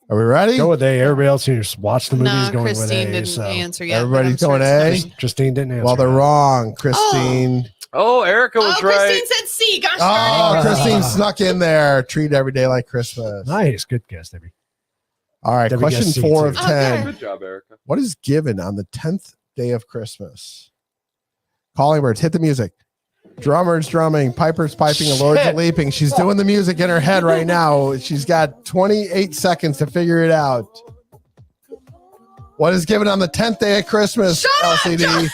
Are we ready? Go with A. Everybody else who just watched the movie is No, going Christine with A. didn't So answer yet. Everybody's but I'm going sure A? it's coming. Christine didn't answer. Well, they're that. wrong, Christine. Oh, Erica was Oh, right. Christine said C. Gosh Oh, darn it. Christine snuck in there. Treat every day like Christmas. Nice. Good guess, Debbie. All right, Debbie question guessed C 4 too. of Oh, 10. Good job, Erica. What is given on the 10th day of Christmas? Calling birds, hit the music. Drummers drumming, pipers piping, and lords are leaping. She's doing the music in her head right now. She's got 28 seconds to figure it out. What is given on the 10th day of Christmas, Shut up, LCD? John.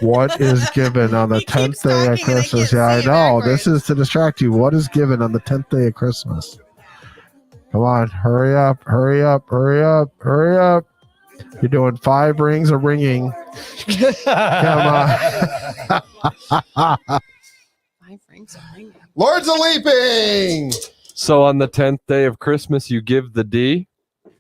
What is given on the He 10th keeps day talking of and I Christmas? can't Yeah, I say it know. backwards. This is to distract you. What is given on the 10th day of Christmas? Come on, hurry up, hurry up, hurry up, hurry up. You're doing 5 rings of ringing. Come on. 5 rings of ring. Lords of Leaping. So on the 10th day of Christmas, you give the D.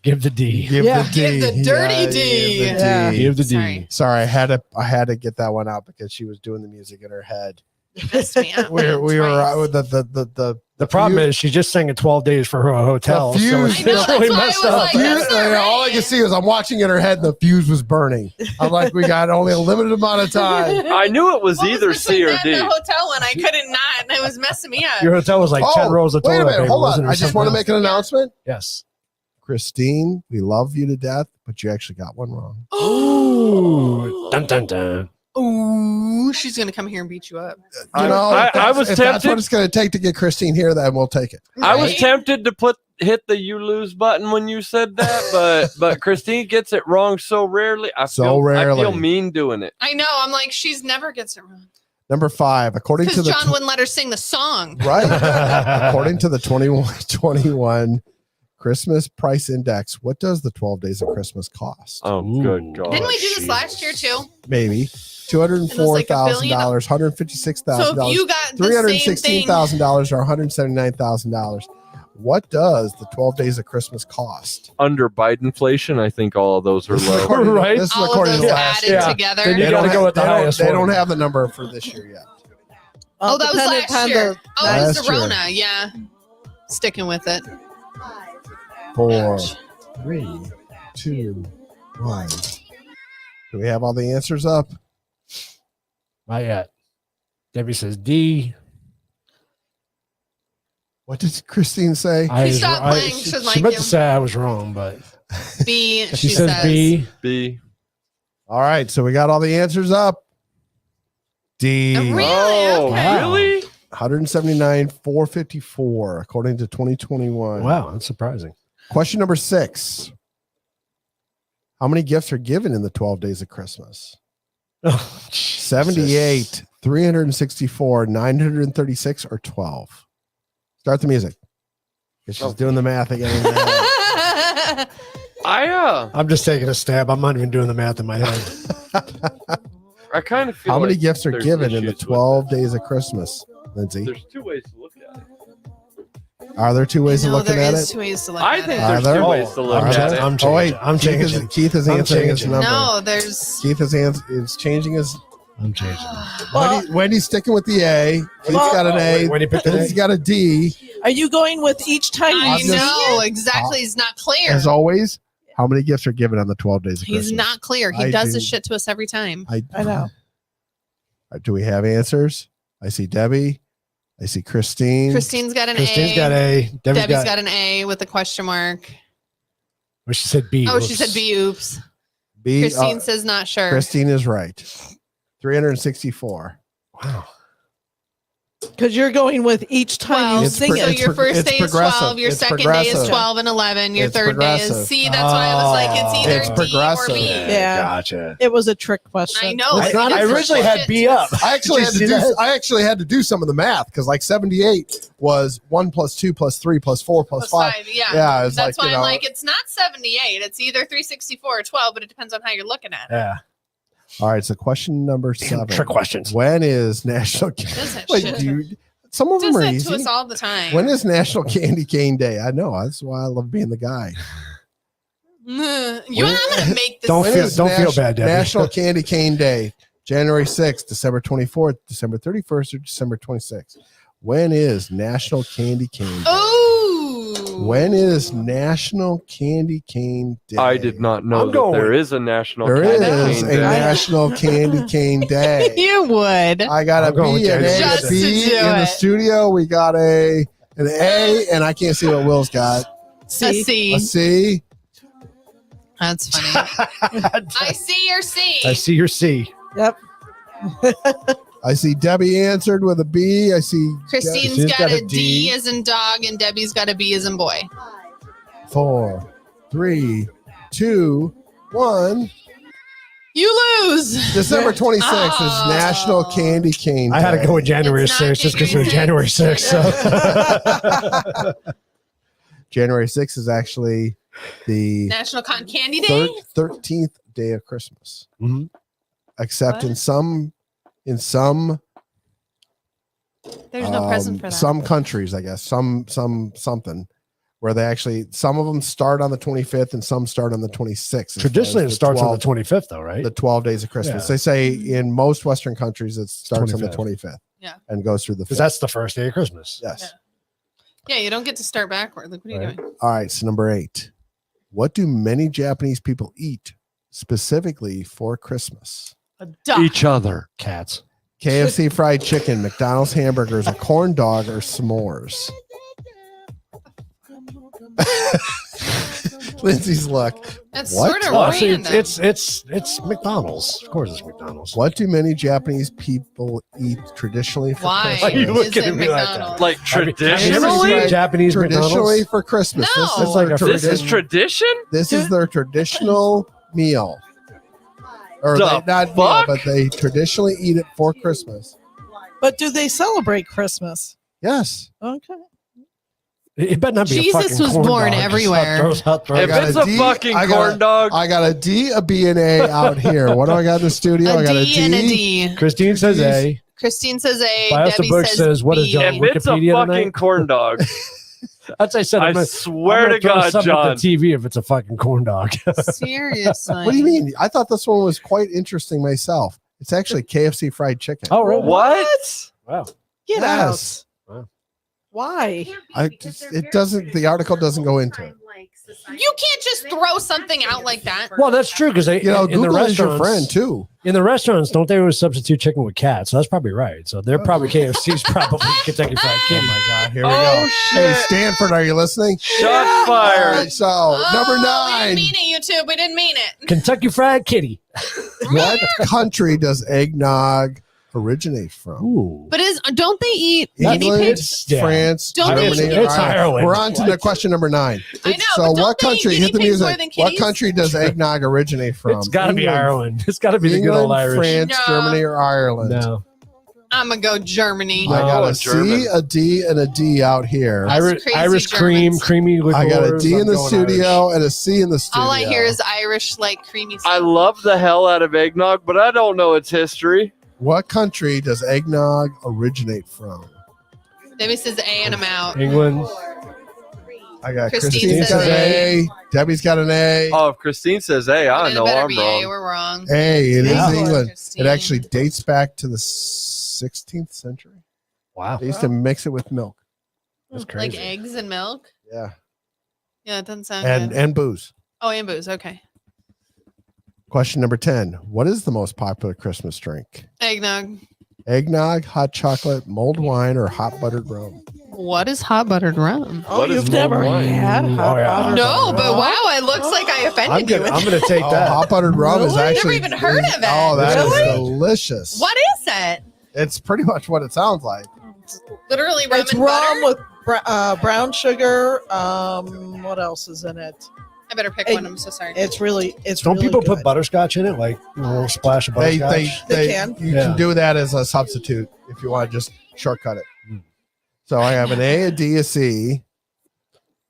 Give the D. Give Yeah. the D. Give the dirty Yeah, D. Give the Yeah. D. Give the D. Sorry. Sorry, I had to get that one out because she was doing the music in her head. You messed me up. We were Twice. The problem is she just sang it 12 days for her hotel. The fuse- So I it's know, that's really why I messed was up. like, that's not all I right. can see is I'm watching in her head and the fuse was burning. I'm like, we got only a limited amount of time. I knew it was What either was C or between that D. and the hotel one, I couldn't not, and it was messing me up. Your hotel was like 10 rolls of wait a toilet minute. paper. Hold wasn't on. it, I just or want to something make an announcement. else? Christine, we love you to death, but you actually got one wrong. Yes. Ooh. Dun, dun, dun. Ooh, she's gonna come here and beat you up. You know, I was if that's tempted. what it's going to take to get Christine here, then we'll take it. I was Right? tempted to hit the you lose button when you said that, but Christine gets it wrong so rarely. I feel mean doing it. I know. I'm like, she's never gets it wrong. Number 5, according to Because the John wouldn't let her sing the song. right, according to the 21 Christmas price index, what does the 12 days of Christmas cost? Oh, good God! Didn't we do this last year too? Maybe $204,000, $156,000, So if you got the same thing, $316,000, or $179,000. What does the 12 days of Christmas cost? Under Bidenflation, I think all of those are low. Right? This is all of according those to last added year. together. Then you got to go with the highest They one. don't have the number for this year yet. Oh, that was dependent last on year. the- Oh, it was Last the year. Rona. Yeah, sticking with it. 4, 3, 2, 1. Do we have all the answers up? Not yet. Debbie says D. What did Christine say? She stopped playing. She was she like, meant to say I was wrong, but B. she says B. B. All right, so we got all the answers up. D. Really? Oh, Okay. really? 179,454 according to 2021. Wow, that's surprising. Question number 6. How many gifts are given in the 12 days of Christmas? Oh, 78, 364, 936, or 12? Start the music. 'Cause she's doing the math again. I'm just taking a stab. I'm not even doing the math in my head. I kind of feel How many like gifts are there's given in the issues with 12 days of Christmas, Lindsay? There's two ways to look at it. Are there two ways of No, looking there at is it? two ways to look I at think it. Are there's there? two ways to look Are at there? it. I'm Oh, wait. changing. I'm changing. Keith is I'm answering his changing. number. No, there's. Keith is changing his. I'm changing. Wendy's sticking with the A. Keith's got an A. Wendy picked an Lindsay's A. got a D. Are you going with each time I you know exactly. He's not clear. As always, how many gifts are given on the 12 days of Christmas? He's not clear. He I does do. this shit to us every time. I know. Do we have answers? I see Debbie. I see Christine. Christine's got an Christine's A. got A. Debbie's got an A with a question mark. Well, she said B. Oh, she Oops. said B. Oops. B. Christine says not sure. Christine is right. 364. Wow. Because you're going with each time you It's sing pro- So it. it's your pro- first it's day is progressive. 12, your It's second day is progressive. 12 and 11, your It's third day is. progressive. See, that's why I was like, it's either It's D progressive. or B. Yeah. Gotcha. It was a trick question. I know. It's it not- is I originally shit had B to up. us. I actually Did had you to see do. that? I actually had to do some of the math because like 78 was 1 plus 2 plus 3 plus 4 plus 5. Yeah. Yeah, it's That's like, why you I'm know- like, it's not 78. It's either 364 or 12, but it depends on how you're looking at it. Yeah. All right, so question number 7. Trick questions. When is National? Does that Wait, shit. dude, some of Does them are that easy. to us all the time. When is National Candy Cane Day? I know. That's why I love being the guy. I'm gonna make this. Don't When feel is don't feel bad, Debbie. National Candy Cane Day? January 6th, December 24th, December 31st, or December 26th? When is National Candy Cane Day? Ooh. When is National Candy Cane Day? I did not know I'm that going- there is a national. There candy is cane a day. National Candy Cane Day. You would. I got a I'm going B, an A, with Just a to B do in the it. studio. We got an A, and I can't see what Will's got. A C. A C. That's funny. I see your C. I see your C. Yep. I see Debbie answered with a B. I see Christine's got a D as in dog, and Debbie's got a B as in boy. 4, 3, 2, 1. You lose. December 26th Oh. is National Candy Cane Day. I had to go with January It's not 6th just because it was January 6th. So. January 6th is actually the National Cotton Candy Day. 13th day of Christmas. Mhm. Except What? in some There's no present for that. some countries, I guess, something where they actually, some of them start on the 25th and some start on the 26th. Traditionally, it starts on the 25th, though, right? the 12 days of Christmas. Yeah. They say in most Western countries it starts on the 25th. Yeah. And goes through the 5th. Because that's the first day of Christmas. Yes. Yeah, you don't get to start backward. Like, what are you Right. doing? All right. So number 8. What do many Japanese people eat specifically for Christmas? A duck. Each other. Cats. KFC fried chicken, McDonald's hamburgers, a corn dog, or s'mores? Lindsay's look. That's What? sort of Oh, see, random. it's McDonald's. Of course, it's McDonald's. What do many Japanese people eat traditionally for Why Why are you Christmas? looking is at it me like that? McDonald's? Like Have you ever traditionally? seen Japanese Traditionally McDonald's? for Christmas. No. This is It's like their a- This is tradition. tradition? This is their traditional meal. Or The they not meal, fuck? but they traditionally eat it for Christmas. But do they celebrate Christmas? Yes. Okay. It better not be a Jesus fucking was corn born dog. Just everywhere. hot throws. If got it's a a D, fucking I got corn a- dog, I got a D, a B, and A out here. What do I got in the studio? I A got a D D. and a D. Christine says A. Christine says A. Bios the Debbie book says says, what is B. John? if it's a Wikipedia fucking tonight? corn dog, As I said, I I'm gonna, swear I'm to gonna throw God, something John. at the TV if it's a fucking corn dog. Seriously. What do you mean? I thought this one was quite interesting myself. It's actually KFC fried chicken. Oh, really? What? Wow. Get Yes. Wow. Why? It doesn't. The article doesn't go into it. You can't just throw something out like that. Well, that's true because they, You know, in the Google is your restaurants, friend too. in the restaurants, don't they always substitute chicken with cat? So that's probably right. So they're probably KFC's probably Kentucky Fried Oh Kitty. my God! Here we Oh, go. shit. Hey, Stanford, are you listening? Shots All fired. right, so number We 9. didn't mean it, YouTube. We didn't mean it. Kentucky Fried Kitty. What country does eggnog originate from? Ooh. But don't they eat guinea England, pigs? Yeah. France, Don't they Germany, eat- It's Ireland. We're on to the question number 9. I know, So, but don't what they eat country? guinea Hit the pigs more music. than What kitties? country does eggnog originate from? It's got to be England, Ireland. It's got to be the good England, old Irish. France, No. Germany, or Ireland? No. I'm going to go Germany. I got No, a C, German. a D, and a D out here. Irish- crazy Irish cream, Germans. creamy liqueur. I got a D in the studio and a C in the studio. All I hear is Irish, like creamy I stuff. love the hell out of eggnog, but I don't know its history. What country does eggnog originate from? Debbie says A and I'm out. England. I got Christine Christine's says got an A. Debbie's got an A. Oh, if Christine says A, I It know better I'm be A. wrong. We're wrong. A. It is Yeah. England. Christine. It actually dates back to the 16th century. Wow. They used to mix it with milk. That's crazy. Like eggs and milk? Yeah, Yeah, it doesn't sound and good. booze. Oh, and booze. Okay. Question number 10. What is the most popular Christmas drink? Eggnog. Eggnog, hot chocolate, mulled wine, or hot buttered rum? What is hot buttered rum? Oh, What is you've never mulled wine? had hot yeah. buttered No, rum? but wow, it looks like I offended you. I'm gonna take Oh, that. hot buttered rum is Really? actually. Never even heard of it. Oh, that is Really? delicious. What is it? It's pretty much what it sounds like. Literally rum It's and rum butter? with brown sugar. What else is in it? I better pick Hey, one. I'm so sorry. It's really Don't really people good. put butterscotch in it? Like a little splash of They, butterscotch? they, They they, can. You Yeah. can do that as a substitute if you want to just shortcut it. So I have an A, a D, a C.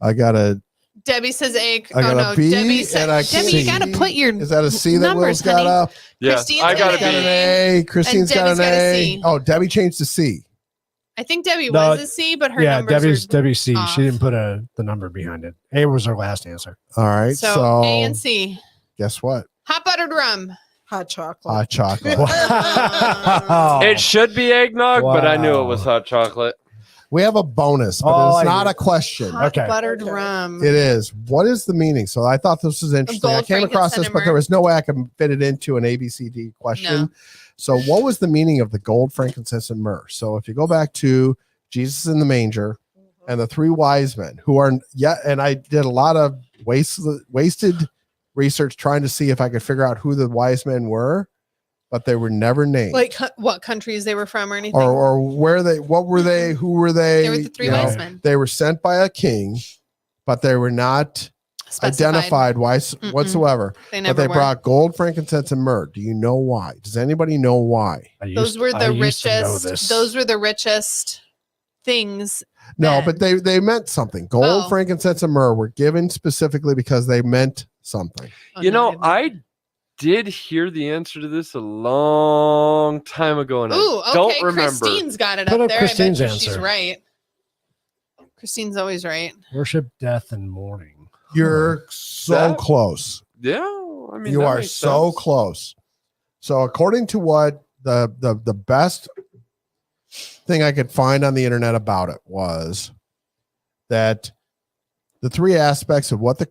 I got a. Debbie says A. I got oh a no, B Debbie and said. a Debbie, C. you gotta put your. Is that a C that numbers, Will's got honey. up? Yeah, Christine's I got got a Got an B. A. Christine's got Debbie's an got a A. C. Oh, Debbie changed to C. I think Debbie No, was a C, but her Yeah, numbers Debbie's C. off. She didn't put the number behind it. A was her last answer. All right. So, So, A and C. guess what? Hot buttered rum. hot chocolate. Hot chocolate. Wow. It should be eggnog, but I knew it was Wow. hot chocolate. We have a bonus, but Oh, it's I not hear- a question. Hot Okay. buttered Okay. rum. It is. What is the meaning? So I thought this was interesting. I gold, came across this, frankincense, but and there myrrh. was no way I could fit it into an ABCD question. No. So what was the meaning of the gold, frankincense, and myrrh? So if you go back to Jesus in the manger and the 3 wise men who are and I did a lot of wasted research trying to see if I could figure out who the wise men were, but they were never named. Like what countries they were from or anything. or where they, what were they, who were they? They were the 3 You know, wise men. They were sent by a king, but they were not Specified. identified Mm-mm. whatsoever. They But never they were. brought gold, frankincense, and myrrh. Do you know why? Does anybody know why? Those were the richest. Those were the richest things. No, then. but they meant something. Gold, Oh. frankincense, and myrrh were given specifically because they meant something. Oh, You no, know, I did hear the answer to this a long time ago, and Ooh, I okay. don't remember. Christine's got it Put up up there. Christine's I bet you she's answer. right. Christine's always right. Worship death and mourning. You're so That- close. Yeah, I mean, You that are makes so sense. close. So according to what the best thing I could find on the internet about it was that the 3 aspects of what the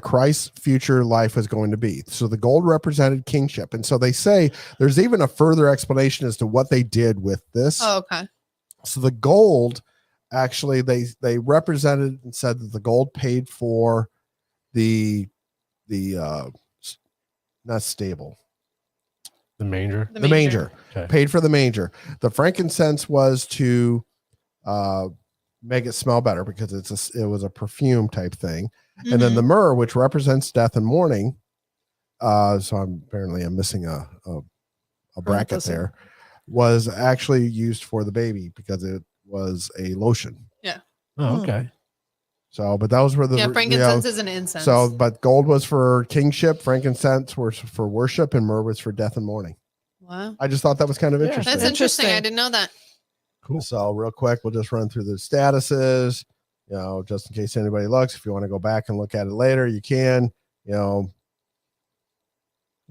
Christ's future life is going to be. So the gold represented kingship. And so they say there's even a further explanation as to what they did with this. Oh, okay. So the gold, actually, they represented and said that the gold paid for the not stable. The manger. The manger. Okay. Paid for the manger. The frankincense was to make it smell better because it was a perfume type thing. And then the myrrh, which represents death and mourning. So I'm missing a bracket there, was actually used for the baby because it was a lotion. Yeah. Oh, okay. So, but those were the frankincense is an incense. So, but gold was for kingship, frankincense was for worship, and myrrh was for death and mourning. Wow. I just thought that was kind of interesting. That's interesting. I didn't know that. Cool. So, real quick, we'll just run through the statuses. Just in case anybody looks, if you want to go back and look at it later, you can.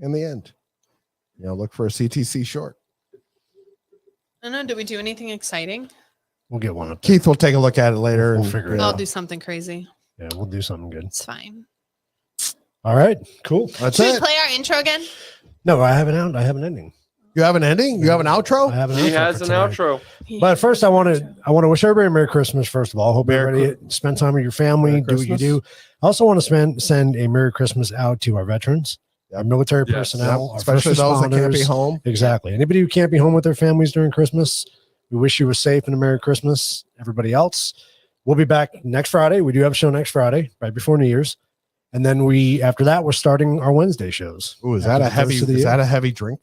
In the end, look for a CTC short. I don't know. Did we do anything exciting? We'll get one up. Keith will take a look at it later. We'll figure it I'll out. do something crazy. Yeah, we'll do something good. It's fine. All right, cool. That's Should we it. play our intro again? No, I have an ending. You have an ending? You have an outro? I have an He outro has for an tonight. outro. But first, I want to wish everybody a Merry Christmas. First of all, hope Merry everybody spend time with your family, Merry do what you Christmas. do. I also want to send a Merry Christmas out to our veterans, our military Yes. personnel, our Especially first those that can't be responders. home. Exactly. Anybody who can't be home with their families during Christmas, we wish you a safe and a Merry Christmas. Everybody else, we'll be back next Friday. We do have a show next Friday, right before New Year's, and then after that we're starting our Wednesday shows. Ooh, is that a After the heavy? first of the Is year. that a heavy drink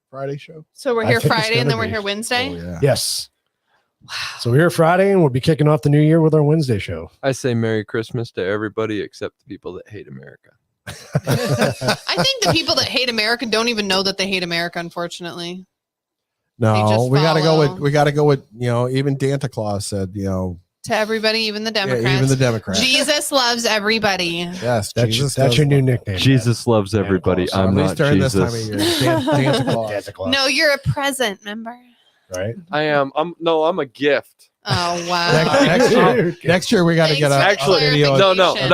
Friday show? So we're I here think it's Friday and gonna then we're be. here Wednesday. Oh, yeah. Yes. So we're here Friday, and we'll be kicking off the new year with our Wednesday show. I say Merry Christmas to everybody except the people that hate America. I think the people that hate America don't even know that they hate America, unfortunately. They No, just we got to go follow. with even Santa Claus said, To everybody, even the Democrats. even the Democrats. Jesus loves everybody. Yes, That's your new nickname. Jesus loves everybody. Claus. I'm at not least during this time of Jesus. year. Santa Claus. Santa Claus. No, you're a present, remember? Right? I am. I'm a gift. Oh, wow. Next year we got to get a Actually, video. no. Dan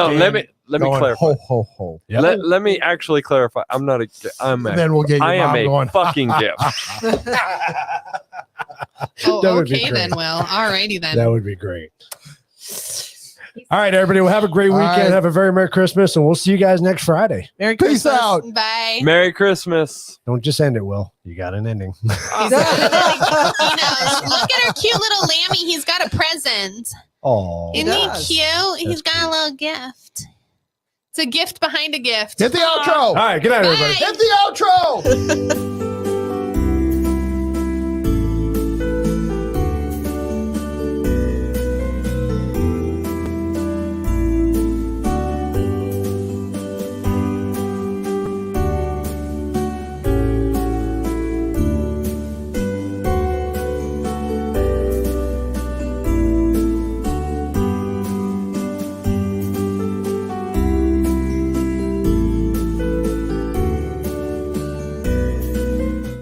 Let me going, clarify. Ho ho ho. Yep. Let me actually clarify. I'm not a. I'm a. Then we'll get your I am mom a going. fucking gift. Oh, That would be okay great. then, Will. Alrighty then. That would be great. All right, everybody. Well, have a great All weekend. right. Have a very Merry Christmas, and we'll see you guys next Friday. Merry Peace Christmas. out. Bye. Merry Christmas. Don't just end it, Will. You got an ending. Look at our cute little Lammy. He's got a present. Oh, Isn't does. he cute? He's got a little gift. It's a gift behind a gift. Hit the outro. all right. Good night, everybody. Bye. Hit the outro.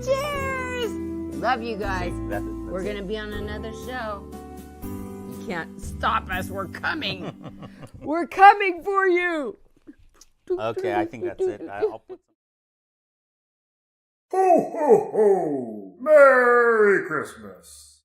Cheers! Love you guys. We're going to be on another show. You can't stop us. We're coming. We're coming for you. Okay, I think that's it. I'll put Ho, ho, ho! Merry Christmas!